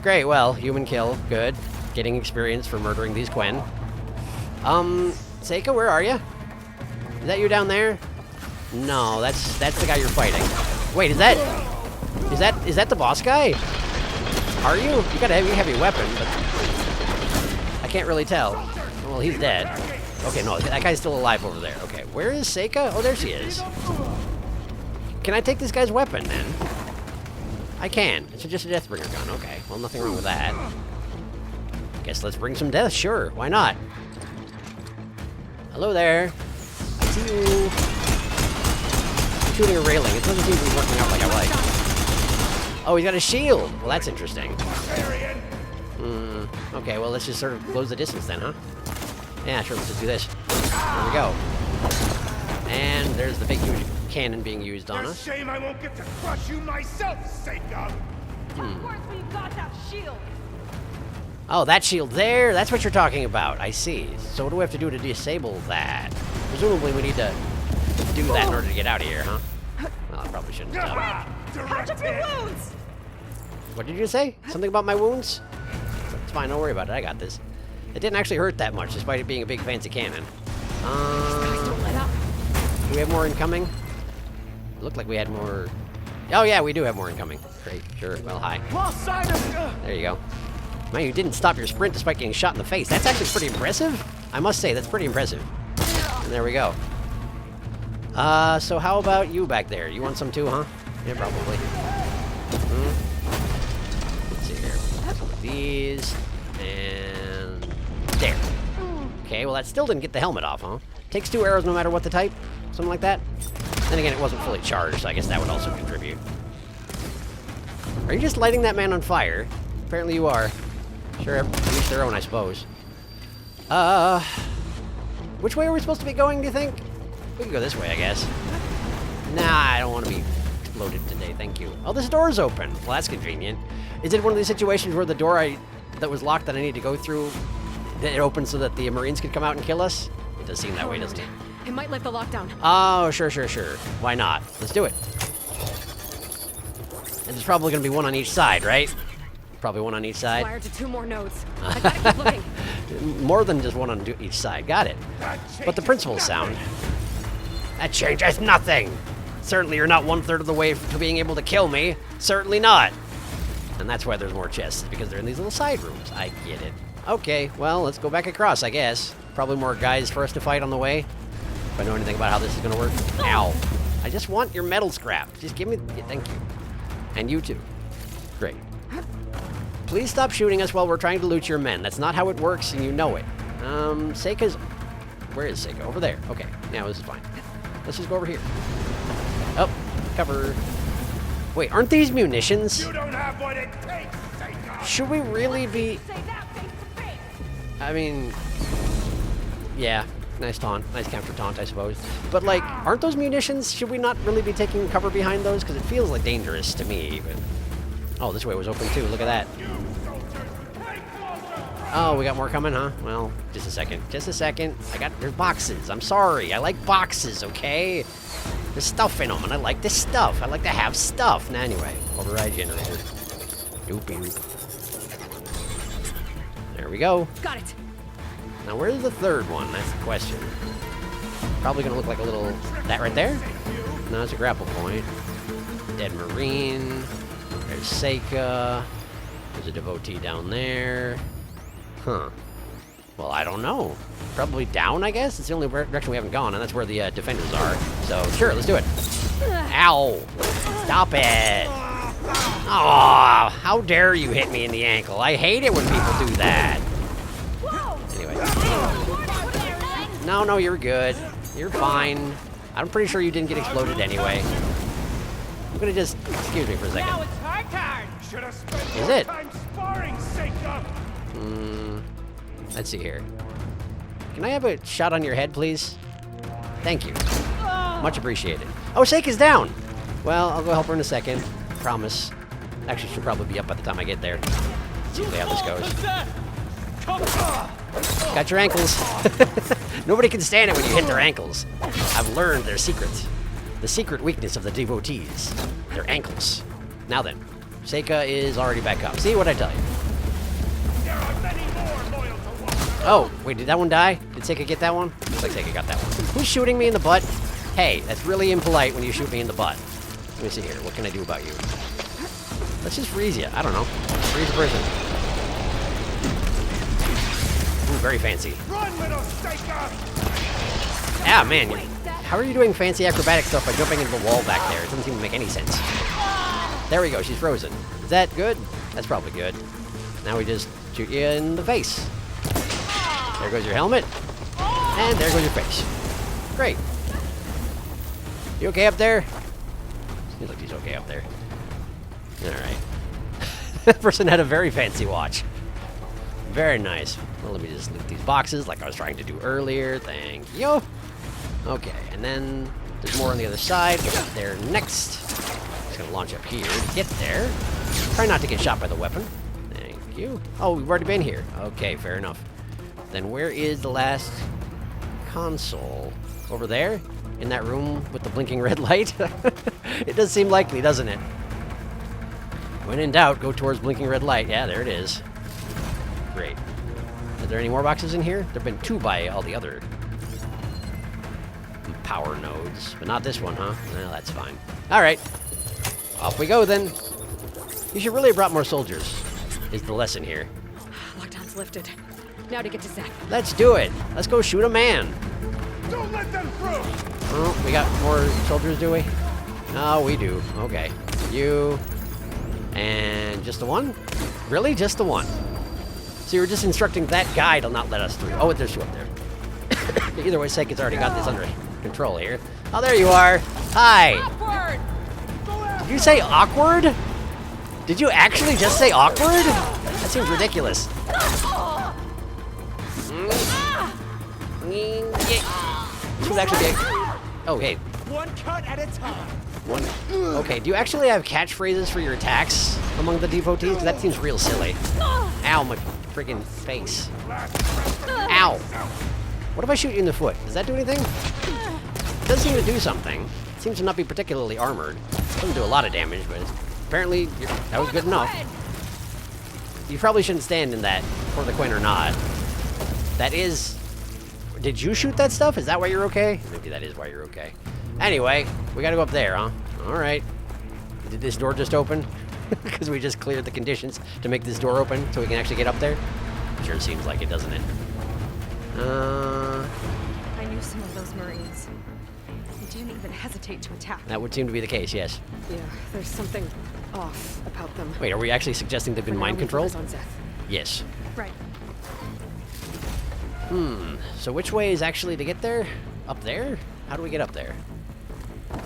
S4: Great, well, human kill. Good. Getting experience for murdering these Quen. Seika, where are you? Is that you down there? No, that's the guy you're fighting. Wait, is that the boss guy? Are you? You got a heavy weapon, but I can't really tell. Well, he's dead. Okay, no, that guy's still alive over there. Okay, where is Seika? Oh, there she is. Can I take this guy's weapon, then? I can. It's just a Deathbringer gun. Okay, well, nothing wrong with that. Guess let's bring some death. Sure, why not? Hello there. I see you. I'm shooting a railing. It doesn't seem to be working out like I like. Oh, he's got a shield. Well, that's interesting. Okay, well, let's just sort of close the distance then, huh? Yeah, sure, let's just do this. There we go. And there's the big huge cannon being used on us.
S2: Shame I won't get to crush you myself, Seika!
S7: Of course, when you got that shield.
S4: Oh, that shield there? That's what you're talking about. I see. So what do we have to do to disable that? Presumably we need to do that in order to get out of here, huh? Well, I probably shouldn't have done.
S7: Patch up your wounds!
S4: What did you say? Something about my wounds? It's fine, don't worry about it. I got this. It didn't actually hurt that much, despite it being a big fancy cannon.
S7: Don't let up.
S4: Do we have more incoming? It looked like we had more... Oh yeah, we do have more incoming. Great, sure. Well, hi. There you go. Man, you didn't stop your sprint despite getting shot in the face. That's actually pretty impressive. I must say, that's pretty impressive. And there we go. So how about you back there? You want some too, huh? Yeah, probably. Let's see here. Some of these. And... there. Okay, well that still didn't get the helmet off, huh? Takes 2 arrows no matter what the type? Something like that? Then again, it wasn't fully charged, so I guess that would also contribute. Are you just lighting that man on fire? Apparently you are. Sure, each their own, I suppose. Which way are we supposed to be going, do you think? We can go this way, I guess. Nah, I don't want to be exploded today, thank you. Oh, this door's open. Well, that's convenient. Is it one of these situations where the door that was locked that I need to go through, it opens so that the Marines could come out and kill us? It does seem that way, doesn't it?
S3: It might lift the lockdown.
S4: Oh, sure. Why not? Let's do it. And there's probably going to be one on each side, right? Probably one on each side.
S3: Wired to 2 more nodes. I gotta keep looking.
S4: More than just one on each side. Got it. But the principle's sound. That changes nothing. Certainly you're not 1/3 of the way to being able to kill me. Certainly not. And that's why there's more chests, because they're in these little side rooms. I get it. Okay, well, let's go back across, I guess. Probably more guys for us to fight on the way. If I know anything about how this is going to work. Ow. I just want your metal scrap. Just give me... Thank you. And you too. Great. Please stop shooting us while we're trying to loot your men. That's not how it works, and you know it. Seika's... Where is Seika? Over there. Okay. Now this is fine. Let's just go over here. Oh, cover. Wait, aren't these munitions?
S2: You don't have what it takes, Seika!
S4: Should we really be... I mean... Yeah. Nice taunt. Nice counter taunt, I suppose. But, like, aren't those munitions? Should we not really be taking cover behind those? Because it feels, like, dangerous to me, but... Oh, this way was open, too. Look at that. Oh, we got more coming, huh? Well, just a second. Just a second. There's boxes. I'm sorry. I like boxes, okay? There's stuff in them, and I like this stuff. I like to have stuff. Now, anyway. Override generator. Doopy. There we go.
S3: Got it.
S4: Now, where's the third one? That's the question. Probably gonna look like a little... That right there? No, it's a grapple point. Dead Marine. There's Seika. There's a devotee down there. Huh. Well, I don't know. Probably down, I guess? It's the only direction we haven't gone, and that's where the defenders are. So, sure, let's do it. Ow! Stop it! Oh, how dare you hit me in the ankle? I hate it when people do that. Anyway. No, you're good. You're fine. I'm pretty sure you didn't get exploded anyway. I'm gonna just... Excuse me for a second.
S2: Now it's our turn! Should have spent
S4: Is it?
S2: time sparring, Seika!
S4: Let's see here. Can I have a shot on your head, please? Thank you. Much appreciated. Oh, Seika's down! Well, I'll go help her in a second. Promise. Actually, she'll probably be up by the time I get there. See how this goes. Got your ankles. Nobody can stand it when you hit their ankles. I've learned their secret. The secret weakness of the devotees. Their ankles. Now then, Seika is already back up. See what I tell you.
S2: There are many more loyal to Walter.
S4: Oh, wait, did that one die? Did Seika get that one? Looks like Seika got that one. Who's shooting me in the butt? Hey, that's really impolite when you shoot me in the butt. Let me see here. What can I do about you? Let's just freeze you. I don't know. Freeze a person. Ooh, very fancy.
S2: Run, little Seika!
S4: Ah, man. How are you doing fancy acrobatic stuff by jumping into the wall back there? It doesn't seem to make any sense. There we go. She's frozen. Is that good? That's probably good. Now we just shoot you in the face. There goes your helmet. And there goes your face. Great. You okay up there? Seems like he's okay up there. Alright. That person had a very fancy watch. Very nice. Well, let me just loot these boxes like I was trying to do earlier. Thank you. Okay, and then there's more on the other side. Get up there next. Just gonna launch up here to get there. Try not to get shot by the weapon. Thank you. Oh, we've already been here. Okay, fair enough. Then where is the last console? Over there? In that room with the blinking red light? It does seem likely, doesn't it? When in doubt, go towards blinking red light. Yeah, there it is. Great. Are there any more boxes in here? There have been 2 by all the other power nodes, but not this one, huh? Well, that's fine. All right. Off we go, then. You should really have brought more soldiers, is the lesson here.
S3: Lockdown's lifted. Now to get to Zeth.
S4: Let's do it. Let's go shoot a man.
S2: Don't let them through!
S4: Oh, we got more soldiers, do we? Oh, we do. Okay. You. And just the one? Really? Just the one? So you were just instructing that guy to not let us through. Oh, there's 2 up there. Either way, Seika's already got this under control here. Oh, there you are. Hi.
S8: Awkward!
S4: Did you say awkward? Did you actually just say awkward? That seems ridiculous. This would actually be Oh, hey.
S2: One cut at a time.
S4: One. Okay, do you actually have catchphrases for your attacks among the devotees? Because that seems real silly. Ow, my freaking face. Ow. What if I shoot you in the foot? Does that do anything? It does seem to do something. It seems to not be particularly armored. It doesn't do a lot of damage, but apparently that was good enough. You probably shouldn't stand in that, for the coin or not. That is... Did you shoot that stuff? Is that why you're okay? Maybe that is why you're okay. Anyway, we gotta go up there, huh? Alright. Did this door just open? Because we just cleared the conditions to make this door open so we can actually get up there? Sure seems like it, doesn't it?
S3: I knew some of those Marines. They didn't even hesitate to attack.
S4: That would seem to be the case, yes.
S3: Yeah, there's something off about them.
S4: Wait, are we actually suggesting they've been mind controlled?
S3: On Zeth.
S4: Yes.
S3: Right.
S4: So which way is actually to get there? Up there? How do we get up there?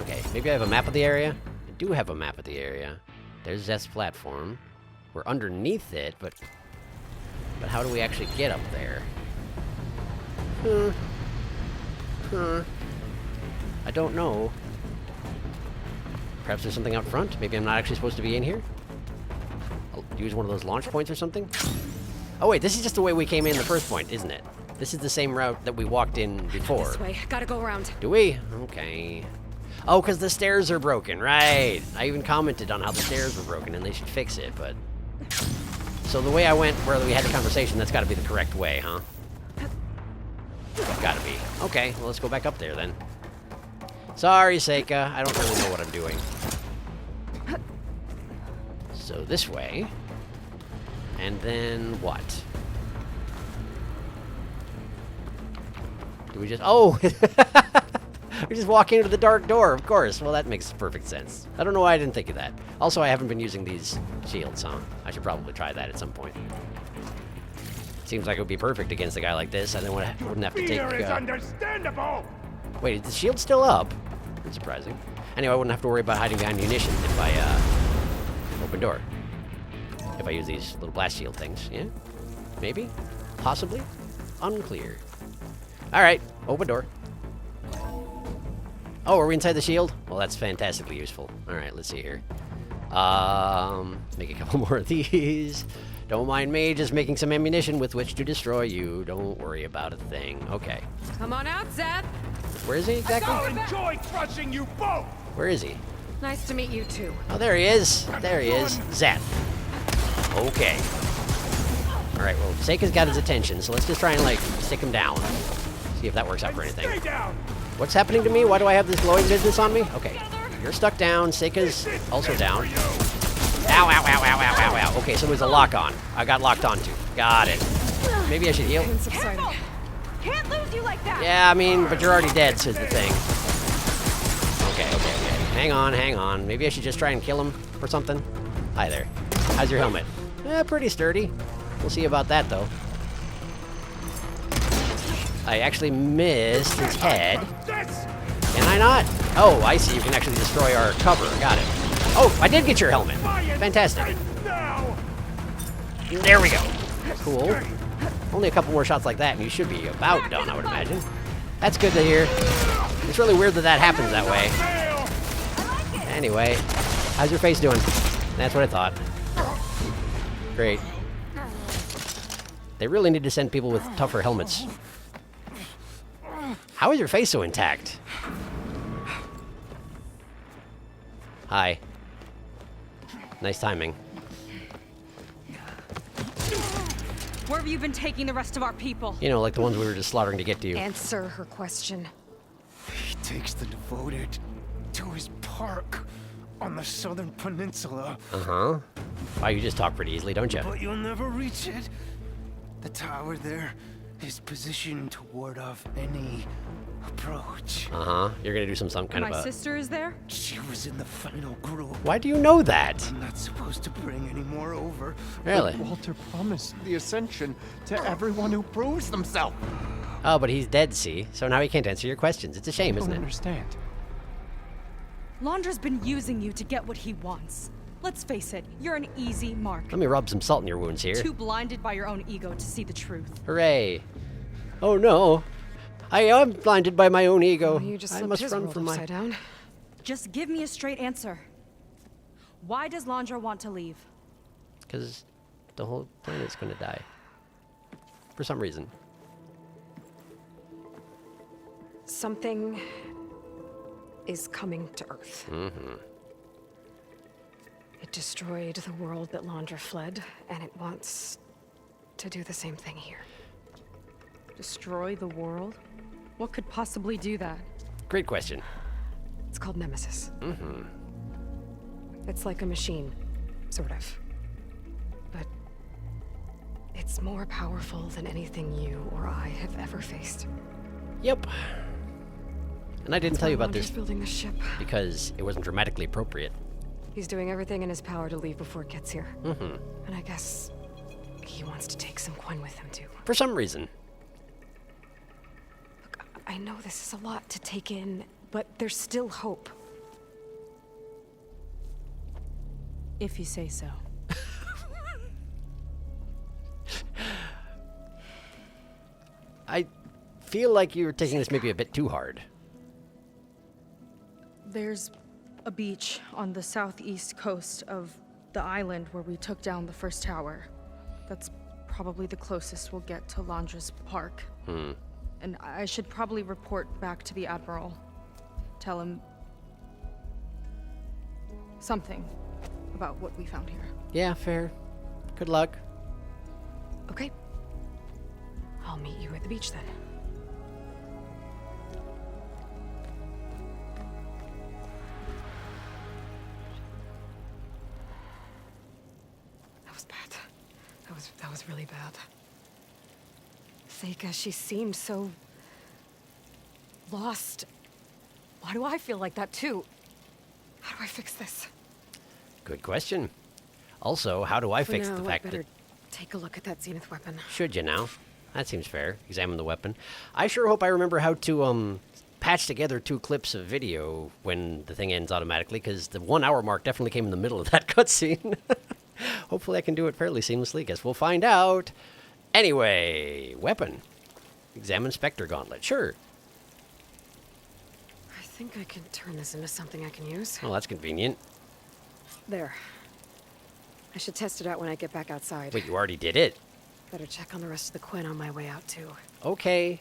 S4: Okay, maybe I have a map of the area? I do have a map of the area. There's Zeth's platform. We're underneath it, but how do we actually get up there? I don't know. Perhaps there's something out front? Maybe I'm not actually supposed to be in here? I'll use one of those launch points or something? Oh wait, this is just the way we came in the first point, isn't it? This is the same route that we walked in before.
S3: This way. Gotta go around.
S4: Do we? Okay. Oh, because the stairs are broken, right. I even commented on how the stairs were broken and they should fix it, but... So the way I went where we had the conversation, that's gotta be the correct way, huh? Gotta be. Okay, well let's go back up there then. Sorry, Seika, I don't really know what I'm doing. So this way. And then what? Do we just... Oh! We just walk into the dark door, of course. Well, that makes perfect sense. I don't know why I didn't think of that. Also, I haven't been using these shields, huh? I should probably try that at some point. Seems like it would be perfect against a guy like this. I then wouldn't have to take...
S2: Fear is understandable!
S4: Wait, is the shield still up? That's surprising. Anyway, I wouldn't have to worry about hiding behind munitions if I, open door. If I use these little blast shield things, yeah? Maybe? Possibly? Unclear. All right, open door. Oh, are we inside the shield? Well, that's fantastically useful. All right, let's see here. Make a couple more of these. Don't mind me, just making some ammunition with which to destroy you. Don't worry about a thing. Okay.
S3: Come on out, Zeth.
S4: Where is he exactly?
S2: I'll enjoy crushing you both!
S4: Where is he?
S3: Nice to meet you too.
S4: Oh, there he is. There he is. Zeth. Okay. All right, well, Seika's got his attention, so let's just try and, like, stick him down. See if that works out for anything.
S2: Stay down!
S4: What's happening to me? Why do I have this glowing business on me? Okay. You're stuck down. Seika's also down. Ow, ow, ow, ow, ow, ow, ow. Okay, so there's a lock on. I got locked onto. Got it. Maybe I should heal.
S3: Pain subsiding.
S7: Can't lose you like that.
S4: Yeah, I mean, but you're already dead, so is the thing. Okay, okay, okay. Hang on, hang on. Maybe I should just try and kill him or something. Hi there. How's your helmet? Pretty sturdy. We'll see about that, though. I actually missed his head. Can I not? Oh, I see. You can actually destroy our cover. Got it. Oh, I did get your helmet. Fantastic. There we go. Cool. Only a couple more shots like that, and you should be about done, I would imagine. That's good to hear. It's really weird that that happens that way. Anyway, how's your face doing? That's what I thought. Great. They really need to send people with tougher helmets. How is your face so intact? Hi. Nice timing.
S7: Where have you been taking the rest of our people?
S4: You know, like the ones we were just slaughtering to get to you.
S3: Answer her question.
S11: He takes the devoted to his park on the southern peninsula.
S4: Uh-huh. Wow, you just talk pretty easily, don't you?
S11: But you'll never reach it. The tower there is positioned to ward off any approach.
S4: Uh-huh. You're gonna do some kind
S7: My
S4: of a...
S7: sister is there?
S11: She was in the final group.
S4: Why do you know that?
S11: I'm not supposed to bring any more over.
S4: Really?
S11: But Walter promised the ascension to everyone who proves themselves.
S4: Oh, but he's dead, see? So now he can't answer your questions. It's a shame, isn't it?
S11: Understand.
S7: Londra's been using you to get what he wants. Let's face it, you're an easy mark.
S4: Let me rub some salt in your wounds here.
S7: Too blinded by your own ego to see the truth.
S4: Hooray. Oh, no. I am blinded by my own ego.
S3: Oh, you just
S4: I
S3: flipped
S4: must
S3: his
S4: run
S3: world
S4: from my...
S3: upside down.
S7: Just give me a straight answer. Why does Londra want to leave?
S4: Because the whole planet's gonna die. For some reason.
S3: Something is coming to Earth.
S4: Mm-hmm.
S3: It destroyed the world that Londra fled, and it wants to do the same thing here.
S7: Destroy the world? What could possibly do that?
S4: Great question.
S3: It's called Nemesis.
S4: Mm-hmm.
S3: It's like a machine, sort of. But it's more powerful than anything you or I have ever faced.
S4: Yep. And I didn't tell you about
S3: Londra's
S4: this
S3: building the ship.
S4: because it wasn't dramatically appropriate.
S3: He's doing everything in his power to leave before it gets here.
S4: Mm-hmm.
S3: And I guess he wants to take some Quen with him, too.
S4: For some reason.
S3: Look, I know this is a lot to take in, but there's still hope.
S7: If you say so.
S4: I feel like you're taking this maybe a bit too hard.
S7: There's a beach on the southeast coast of the island where we took down the first tower. That's probably the closest we'll get to Londra's park. And I should probably report back to the Admiral. Tell him something about what we found here.
S4: Yeah, fair. Good luck.
S3: Okay. I'll meet you at the beach then. That was bad. That was really bad. Seika, she seemed so lost. Why do I feel like that too? How do I fix this?
S4: Good question. Also, how do I fix the fact
S3: better
S4: that...
S3: take a look at that Zenith weapon.
S4: Should you now? That seems fair. Examine the weapon. I sure hope I remember how to patch together 2 clips of video when the thing ends automatically, because the 1 hour mark definitely came in the middle of that cutscene. Hopefully I can do it fairly seamlessly. Guess we'll find out. Anyway, weapon. Examine Spectre Gauntlet. Sure.
S3: I think I can turn this into something I can use.
S4: Well, that's convenient.
S3: There. I should test it out when I get back outside.
S4: Wait, you already did it?
S3: Better check on the rest of the Quinn on my way out, too.
S4: Okay.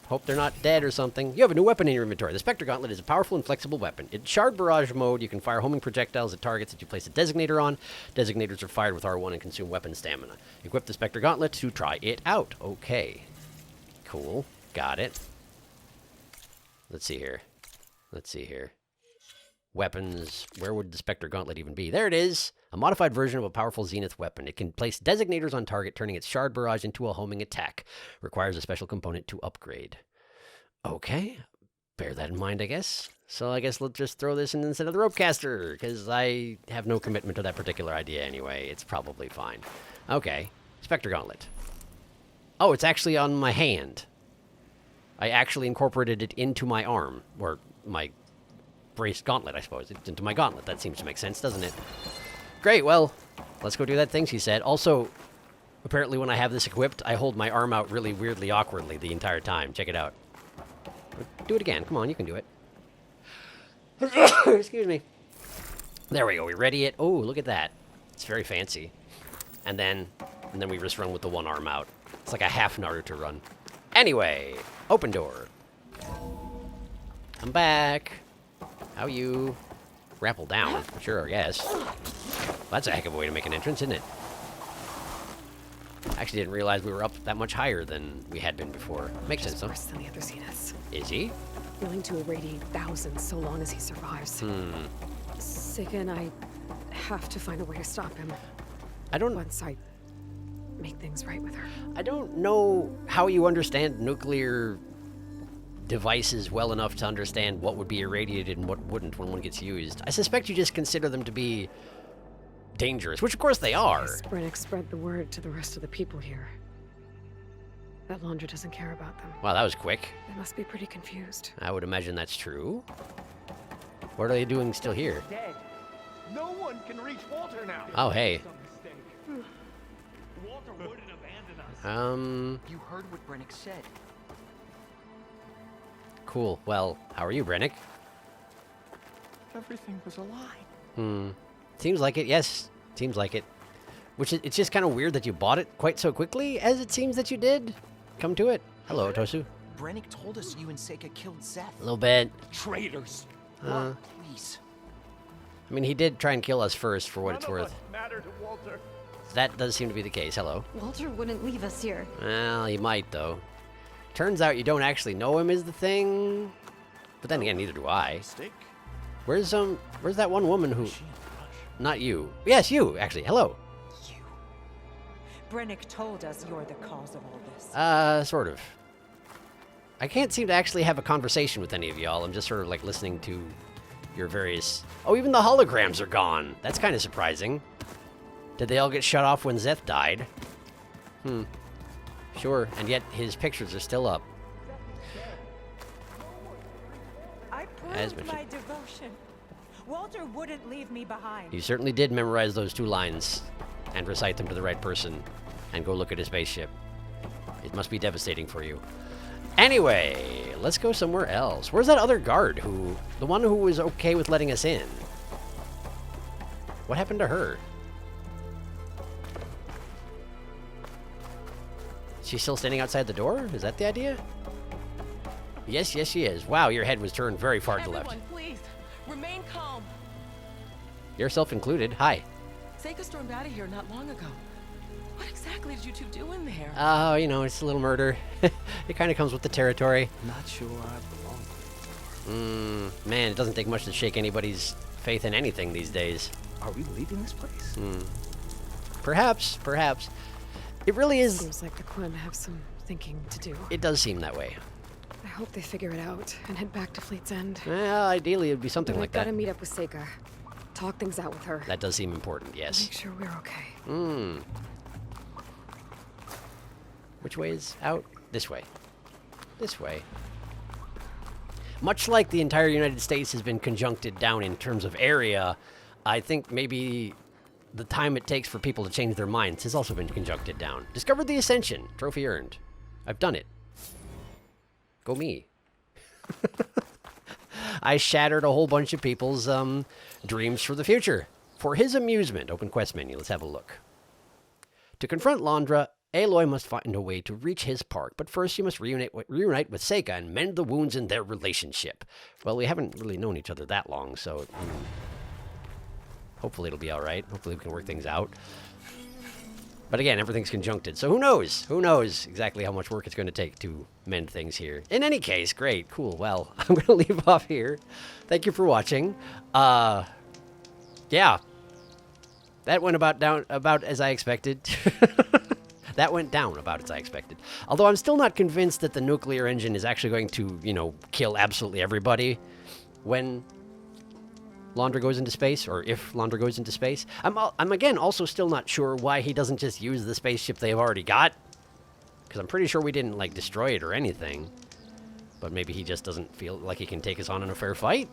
S4: Hope they're not dead or something. You have a new weapon in your inventory. The Spectre Gauntlet is a powerful and flexible weapon. In Shard Barrage mode, you can fire homing projectiles at targets that you place a designator on. Designators are fired with R1 and consume weapon stamina. Equip the Spectre Gauntlet to try it out. Okay. Cool. Got it. Let's see here. Let's see here. Weapons. Where would the Spectre Gauntlet even be? There it is. A modified version of a powerful Zenith weapon. It can place designators on target, turning its Shard Barrage into a homing attack. Requires a special component to upgrade. Okay. Bear that in mind, I guess. So I guess let's just throw this in instead of the Ropecaster, because I have no commitment to that particular idea anyway. It's probably fine. Okay. Spectre Gauntlet. Oh, it's actually on my hand. I actually incorporated it into my arm, or my braced gauntlet, I suppose. It's into my gauntlet. That seems to make sense, doesn't it? Great, well, let's go do that thing, she said. Also, apparently when I have this equipped, I hold my arm out really weirdly awkwardly the entire time. Check it out. Do it again. Come on, you can do it. Excuse me. There we go. We ready it. Oh, look at that. It's very fancy. And then we just run with the one arm out. It's like a half Naruto run. Anyway, open door. I'm back. How you? Grapple down. Sure, I guess. Well, that's a heck of a way to make an entrance, isn't it? I actually didn't realize we were up that much higher than we had been before. Makes sense, though.
S3: Worse than the other Zeniths.
S4: Is he?
S3: Willing to irradiate thousands so long as he survives. Seika and I have to find a way to stop him. Once I make things right with her.
S4: I don't know how you understand nuclear devices well enough to understand what would be irradiated and what wouldn't when one gets used. I suspect you just consider them to be dangerous, which of course they are.
S3: Brennick spread the word to the rest of the people here. That Laundra doesn't care about them.
S4: Wow, that was quick.
S3: They must be pretty confused.
S4: I would imagine that's true. What are they doing still here?
S2: Dead. No one can reach Walter now.
S4: Oh, hey.
S2: Walter wouldn't abandon us.
S9: You heard what Brennick said.
S4: Cool. Well, how are you, Brennick?
S9: Everything was a lie.
S4: Seems like it, yes. Seems like it. Which it's just kind of weird that you bought it quite so quickly, as it seems that you did. Come to it. Hello, Tosu.
S9: Brennick told us you and Seika killed Zeth.
S4: A little bit.
S2: Traitors.
S9: Please.
S4: I mean, he did try and kill us first, for what it's worth.
S2: Matter to Walter.
S4: That does seem to be the case. Hello.
S8: Walter wouldn't leave us here.
S4: Well, he might, though. Turns out you don't actually know him is the thing. But then again, neither do I. Where's that one woman who... Not you. Yes, you, actually. Hello.
S5: You. Brennick told us you're the cause of all this.
S4: Sort of. I can't seem to actually have a conversation with any of y'all. I'm just sort of like listening to your various... Oh, even the holograms are gone. That's kind of surprising. Did they all get shut off when Zeth died? Sure, and yet his pictures are still up.
S5: I proved my devotion. Walter wouldn't leave me behind.
S4: You certainly did memorize those 2 lines and recite them to the right person and go look at his spaceship. It must be devastating for you. Anyway, let's go somewhere else. Where's that other guard the one who was okay with letting us in? What happened to her? She's still standing outside the door? Is that the idea? Yes, yes, she is. Wow, your head was turned very far to the left.
S13: Please, remain calm.
S4: Yourself included. Hi.
S13: Seika stormed out of here not long ago. What exactly did you 2 do in there?
S4: Oh, you know, it's a little murder. It kind of comes with the territory.
S11: Not sure I belong.
S4: Man, it doesn't take much to shake anybody's faith in anything these days.
S11: Are we leaving this place?
S4: Perhaps, perhaps. It really is...
S3: Seems like the Quinn have some thinking to do.
S4: It does seem that way.
S3: I hope they figure it out and head back to Fleet's End.
S4: Well, ideally it would be something
S3: But
S4: like
S3: I've
S4: that.
S3: gotta meet up with Seika. Talk things out with her.
S4: That does seem important, yes.
S3: Make sure we're okay.
S4: Which way is out? This way. This way. Much like the entire United States has been conjuncted down in terms of area, I think maybe the time it takes for people to change their minds has also been conjuncted down. Discovered the Ascension. Trophy earned. I've done it. Go me. I shattered a whole bunch of people's dreams for the future. For his amusement, open quest menu, let's have a look. To confront Londra, Aloy must find a way to reach his park, but first she must reunite with Seika and mend the wounds in their relationship. Well, we haven't really known each other that long, so hopefully it'll be all right. Hopefully we can work things out. But again, everything's conjuncted, so who knows? Who knows exactly how much work it's going to take to mend things here. In any case, great, cool. Well, I'm going to leave off here. Thank you for watching. Yeah. That went about as I expected. That went down about as I expected. Although I'm still not convinced that the nuclear engine is actually going to, you know, kill absolutely everybody when Londra goes into space, or if Londra goes into space. I'm again also still not sure why he doesn't just use the spaceship they've already got. Because I'm pretty sure we didn't, like, destroy it or anything. But maybe he just doesn't feel like he can take us on in a fair fight.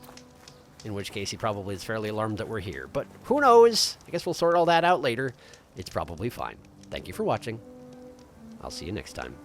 S4: In which case he probably is fairly alarmed that we're here. But who knows? I guess we'll sort all that out later. It's probably fine. Thank you for watching. I'll see you next time.